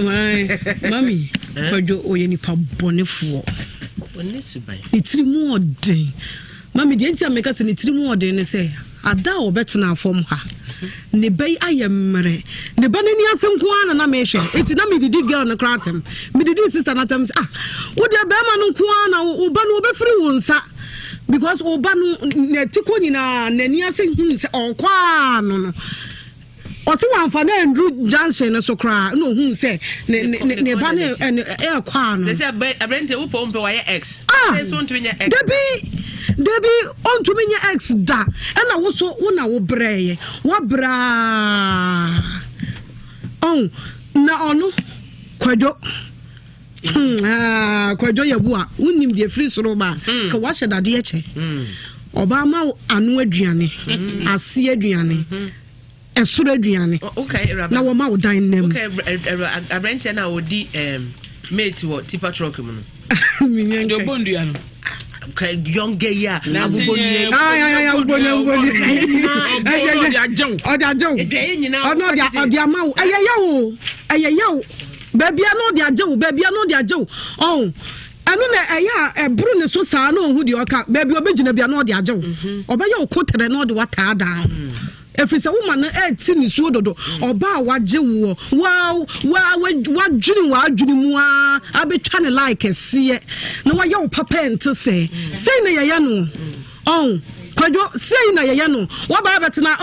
[SPEAKER 11] mami kwajo oye ni pa bonefuo
[SPEAKER 9] woni subai
[SPEAKER 11] itiri mu odin mami de ntia meka se ni itiri mu odin ne se ada obetena afom ha ne bai ayemre ne banani asenko ana na mehwe enti na mididi girl na kratem mididi sister na tem wo de be ma no nko ana wo ba no obefiri wo nsa because wo ba no ne tiko nyina nani asen hu se onkwa no
[SPEAKER 13] ɔse wamfa na ndru junction no so kra no hu se ne ba ne e kwa no
[SPEAKER 9] se abrante wo pompe wa ye x so ntumi nya x
[SPEAKER 13] Debi ontumi nya x da na wo so wo na wo breye wo bra na ono kwadwo kwadwo yabu a unim de free soro ba ka wa hyeda de eche oba ma anu aduane ase aduane esoro aduane na wo ma wo dan nem
[SPEAKER 9] abrante na odi mate wo tipa truck mu no
[SPEAKER 11] do bondua no
[SPEAKER 9] younger ya
[SPEAKER 13] na buboni odi amawo ayayawo baby no de ajewo anu na eya ebru ne so saa na ohu de oka baby obegina bia na de ajewo obeya okotere na de wata da efisa woman na ti ni so dodo oba waje wo wa dwuni mu a abetwa ne like sie na wa ye wo papa ente sei na ye no kwadwo sei na ye no wa ba betena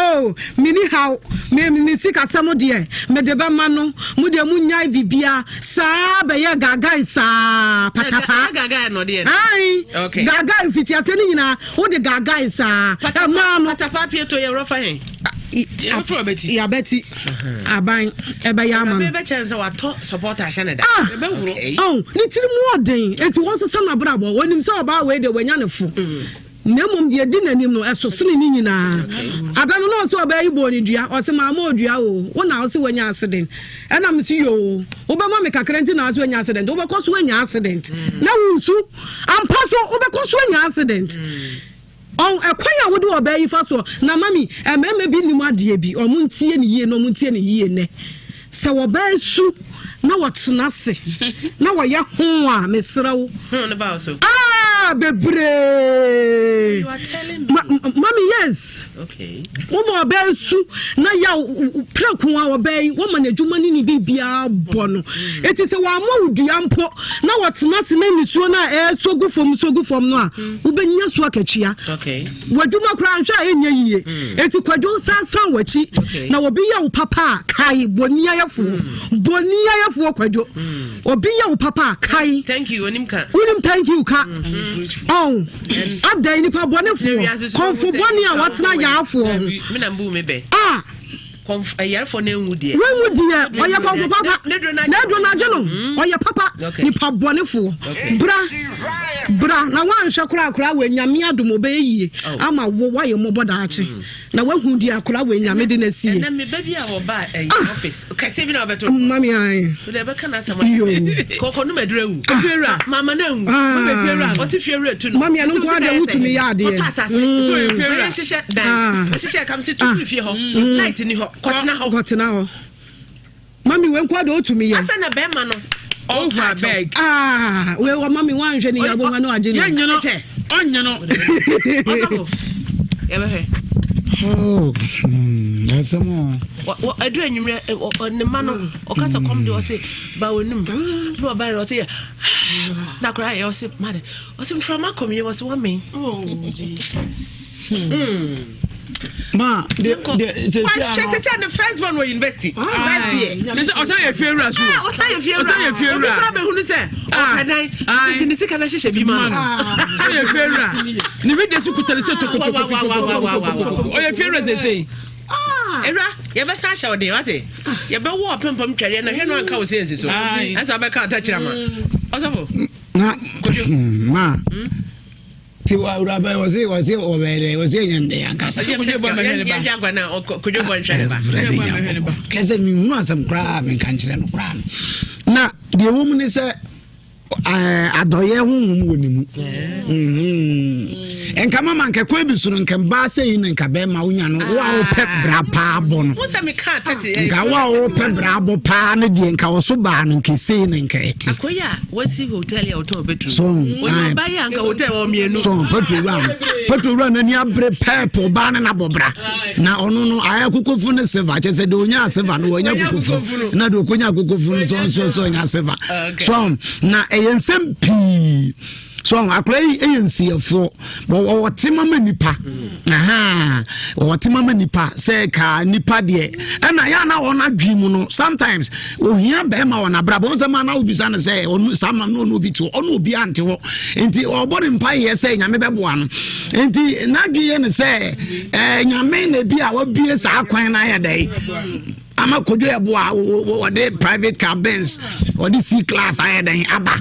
[SPEAKER 13] mini how me sika samo de me de ba ma no mu de mu nyai bibia saa be ye gagai saa patapa
[SPEAKER 9] gagai no de
[SPEAKER 13] ai okay gagai fiti ase ni nyina wo de gagai saa ma no
[SPEAKER 9] patapa pieto ye rofa hen
[SPEAKER 13] ya beti aban ebe ya ma
[SPEAKER 9] be chance wa to support ahia da
[SPEAKER 13] ebe wuro ni tiri mu oden enti won sesa na brabo wonim se oba we de wanya ne fo nemum de di nanim no eso sene ni nyina adano no so oba ibo ni dua o se ma ma odua wo na o se wanya accident ena me si yo wo be ma me kakrenti na so wanya accident wo be ko so wanya accident na wunsu ampa so wo be ko so wanya accident ekwanya wo de oba yi fa so na mami ememe bi ni mu ade bi o mu ntie ni yie no mu ntie ni yie ne se wo ba su na watena se na wo ye ho a mesrawo
[SPEAKER 9] no ba so
[SPEAKER 13] bebre
[SPEAKER 9] you are telling me
[SPEAKER 13] mommy yes
[SPEAKER 9] okay
[SPEAKER 13] wo mo ba su na ya praku a wo ba yi wo ma na dwuma ni bibia bo no eti se wa ma udua mpo na watena se na nisuo na so gu fom no a wo benya so akachia
[SPEAKER 9] okay
[SPEAKER 13] waduma kra nhwa enye yie eti kwadwo sansan wachi na wo bi ya wo papa kai bonia yafo kwadwo obi ya wo papa kai
[SPEAKER 9] thank you onim
[SPEAKER 13] thank you ka abdai ni pa bonefo konfo boni a watena ya afo
[SPEAKER 9] me na mbu me be ayar for na enwu de
[SPEAKER 13] oya konfo papa na do na jeno oya papa ni pa bonefo bra na wan hwekura we nyame adom obeyie ama wo waye mo boda ache na wahu di akura we nyame de na sie
[SPEAKER 9] na me baby a wo ba office kase bi na obeto
[SPEAKER 13] mami ai
[SPEAKER 9] de be kana sama koko no medrewu fiera mama na enwu mama fiera o si fiera tu no
[SPEAKER 13] mami anu kwa de wutumi ya de
[SPEAKER 9] so fiera shisha dan shisha kam si tu fie ho light ni ho kotena ho mami we kwa de wutumi ya afa na be ma no
[SPEAKER 11] oh beg
[SPEAKER 13] we wa mami wan hwe ni yabo ma no age ni
[SPEAKER 11] onye no
[SPEAKER 9] ebe
[SPEAKER 3] asamo
[SPEAKER 9] adu anyumre ne ma no okasa kom de o se ba wonum no ba re o se na kra ye o se made o se from akom ye o se wa me Jesus
[SPEAKER 3] ma
[SPEAKER 9] the first one we university first year
[SPEAKER 11] o say e fiera so
[SPEAKER 9] o say e fiera be hunu se o kadan ti ni sika na hihye bi ma
[SPEAKER 11] say e fiera ni bi de su kutare se tokotoko o ye fiera say
[SPEAKER 9] era ye be sa sha ode wate ye be wo pempam tware na hwe no anka o se ezi so asa be ka ta kira ma osofo
[SPEAKER 3] na ma ti wa urabe wasi obere wasi nyande ankasa
[SPEAKER 9] kuje bo mahene ba ya gwa na kuje bo nhwene ba
[SPEAKER 3] keze mi mu asam kra me kan kire no kra na de wo mu ni se adoye honhom woni mu enka mama nke kwa bisu no nke ba sei na nka be ma wonya no wa wo pe bra pa bo no
[SPEAKER 9] wo se me ka tete
[SPEAKER 3] nka wa wo pe bra bo pa no de nka wo so ba no nke sei na nka eti
[SPEAKER 9] akoya wasi hotel ya hotel bedroom
[SPEAKER 3] so
[SPEAKER 9] wo ba ya nka hotel wo mienu
[SPEAKER 3] so petrol na ni abre pepo ba na bobra na ono no aya kokofu ne seva che se de onya seva no onya kokofu na de okonya kokofu so nya seva so na yensem pi so akora ANC for but timama nipa timama nipa say ka nipa de na ya na ona dwimu no sometimes ohia be ma ona bra bon sama na obisa no say onu sama no no bi to onu obi ante ho enti obori mpa ye say nyame beboa no enti na dwie ne say nyame na bi a wabie sa kwan na ya dai ama kojo eboa o de private car Benz or the C class I had aba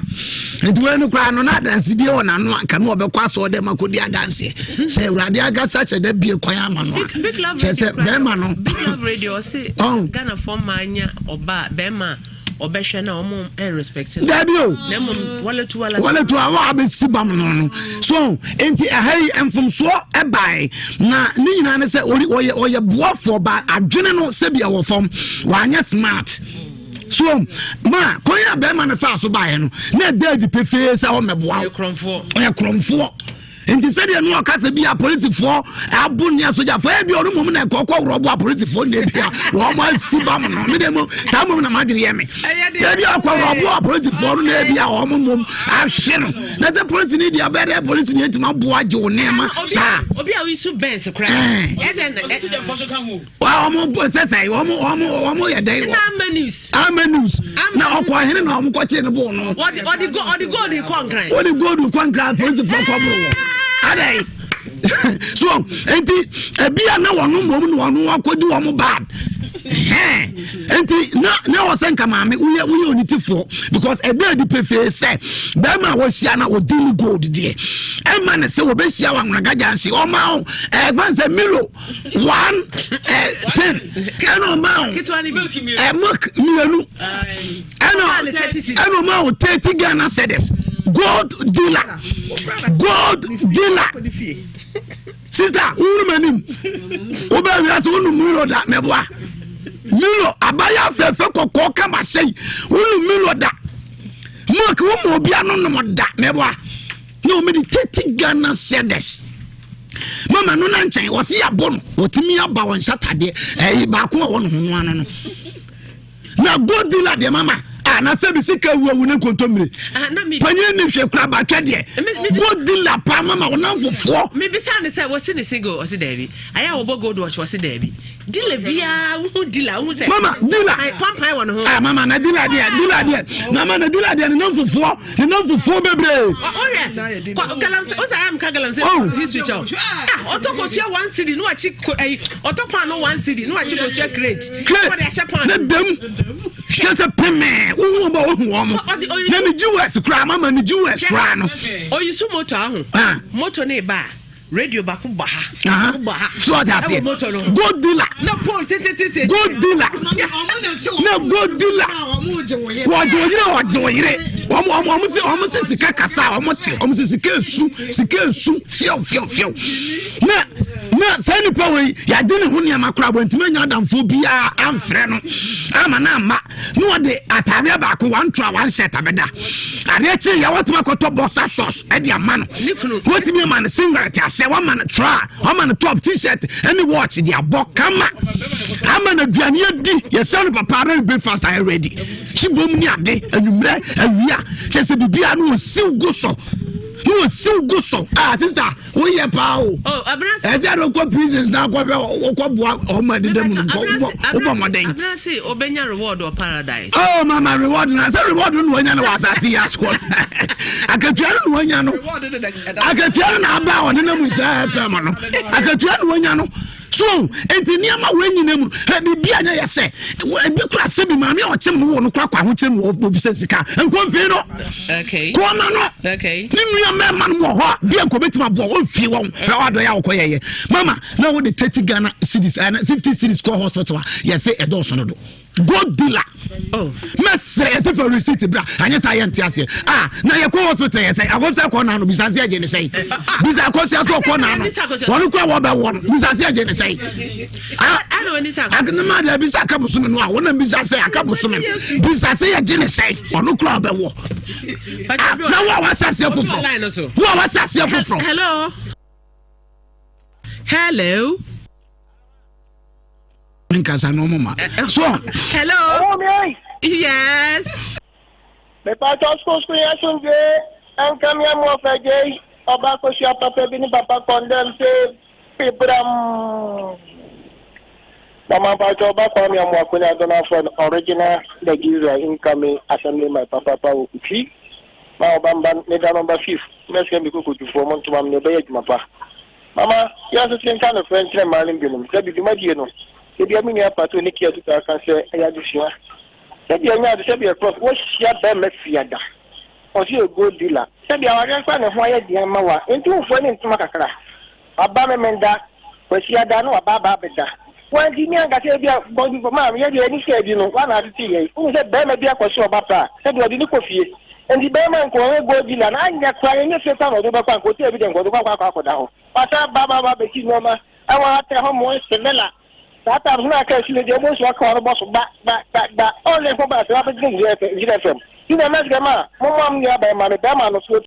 [SPEAKER 3] enti we no kra no na dance die ona no aka no obekwa so de makodi dance say urade aga such a de bie kwan ama no
[SPEAKER 9] Big Love Radio say Ghana form manya oba bema obehwe na omo en respect
[SPEAKER 3] dabio
[SPEAKER 9] na mom waletu
[SPEAKER 3] awa be sibam no so enti ahai emfumso ebai na ni nyina ne se oye boafo ba adwene no se bia wo fom wanya smart so ma koya be ma ne fa so ba he no na David pefe se o meboa kromfo enti said you no kase bia police for abunia soja for e bi oru mum na kokko robo police for na bia wo ma sibam no me dem sa mum na madiri ye me e bia kokko robo police for na bia wo mum ahwe no na se police ni dia be dey police ni entima boa je wo nema sa
[SPEAKER 9] obi a wisu Benz kra e den
[SPEAKER 11] de for so kan wo
[SPEAKER 3] wa wo mo say wo mo ye dey
[SPEAKER 9] Amenus
[SPEAKER 3] na okwa hene na wo ko che ne bo no
[SPEAKER 9] odi go di kwankran
[SPEAKER 3] police for kwabro adai so enti ebia na wonu mom no wonu akodi wo mo bad enti na wasenka maame uye onitifo because e dey pefe say be ma wo hia na o deal gold de e ma ne se wo be hia wa ngagaja nsi o ma o advance Milo 110 kano ma o milk mienu eno ma o 30 Ghana cedis gold dealer sister urumanim oba wi so unu Milo da meboa Milo abaya fefe kokko kama sei unu Milo da milk wo mo bia no no da meboa no me di 30 Ghana cedis mama no na nchen wo se ya bono otimi aba won Saturday ba ko won ho no no na gold dealer de mama na sebi sika wu ne kontomire panye ne hwe kra ba twede gold dealer pa mama wona fofo
[SPEAKER 9] me bi sa ne say wo se ne sigo o se dabi aya wo bo gold watch wo se dabi dealer bia wo dealer wo se
[SPEAKER 3] mama dealer
[SPEAKER 9] ai pampai won ho
[SPEAKER 3] mama na dealer dia mama na dealer dia ne fofo bebre
[SPEAKER 9] galamse o say am ka galamse history chow otoko sia 1 cedi no achi otopa no 1 cedi no achi go sia crate
[SPEAKER 3] what dey shapan na dem kese peme wo mo na me US kra mama ni US kra no
[SPEAKER 9] o yisu moto ahu moto ne ba radio ba ku ba
[SPEAKER 3] so that say good dealer
[SPEAKER 9] na point tete
[SPEAKER 3] good dealer na good dealer wajire omo se sika kasa omo se sika esu fiao na sani pa we ya de ne ho ne makra bo ntime nya adamfo bia amfre no ama na ama no de atare ba ko one try one set abeda ade chi ya watuma koto bossa sauce e de ama no wotimi ama ne single ti ase wa man try wa man top t-shirt any watch the abokama ama na duane adi ya sani papa re breakfast are ready chibom ni ade anumre awia chese bibia no siw go so sister we ye pa o e je ro ko prisons na ko boa o ma de dem no o moden
[SPEAKER 9] abranse obenya reward or paradise
[SPEAKER 3] mama reward na say reward no wanya na wasasi ya school akatua no wanya no akatua na aba o de na mu sa pa ma no akatua no wanya no so enti niama wenyi na mu bibia nya yese ebi kura se bi ma me o chem no no kwa ho chem obi se sika enkonfi no
[SPEAKER 9] okay
[SPEAKER 3] ko ma no
[SPEAKER 9] okay
[SPEAKER 3] ni nua me ma no ho bia ko betima bo o fie won ado ya okoyeye mama na wo de 30 Ghana cedis and 50 cedis ko hospital yese edo so no do good dealer mesre ese for receipt bra anya sa yente ase na ye ko hospital yese akosa ko na no bisase aje ne sei bisa akosa so ko na no wonu ko wo be won bisase aje ne sei
[SPEAKER 9] ano ni sa
[SPEAKER 3] agna ma da bisa akabusu no a wona bisase akabusu me bisase aje ne sei wonu ko be wo na wa wasase fofo wa wasase fofo
[SPEAKER 9] hello
[SPEAKER 3] Nkasa no mama. So,
[SPEAKER 9] hello.
[SPEAKER 14] Oh, me.
[SPEAKER 9] Yes.
[SPEAKER 14] Me pa to school creation day. and come here more for Jay, or back for shop up in Papa condemn, say, people. Mama Pacho back on your more when I don't have an original Nigeria incoming assembly my Papa Uchi. Now Bamban, Neda number 5. Let's get me cook to form to my neighbor, Mapa. Mama, you have the same kind of French and Marlin Bill. Said you might know. If you have me up to Nikia to can say, I had to share. Said you are not to be a prof. What's your bad Fiada? Or she a good dealer. Said you are a fan of why the Amawa into one in Tumakakra. Abama Menda, where she had done no Baba Beda. When the young got a body for mamma, you had any said, you know, 1 out of 3. Who said Bama be a question about that? Said you are the coffee. And the Bama go dealer, and I'm not crying if you found over Bank, go to everything, go to Bank down. Pasa Baba Betty Noma, I want to have more Stella. That I'm not actually the most work on the boss back. Only for about 11 things. You know, Mama, Mama, Bama,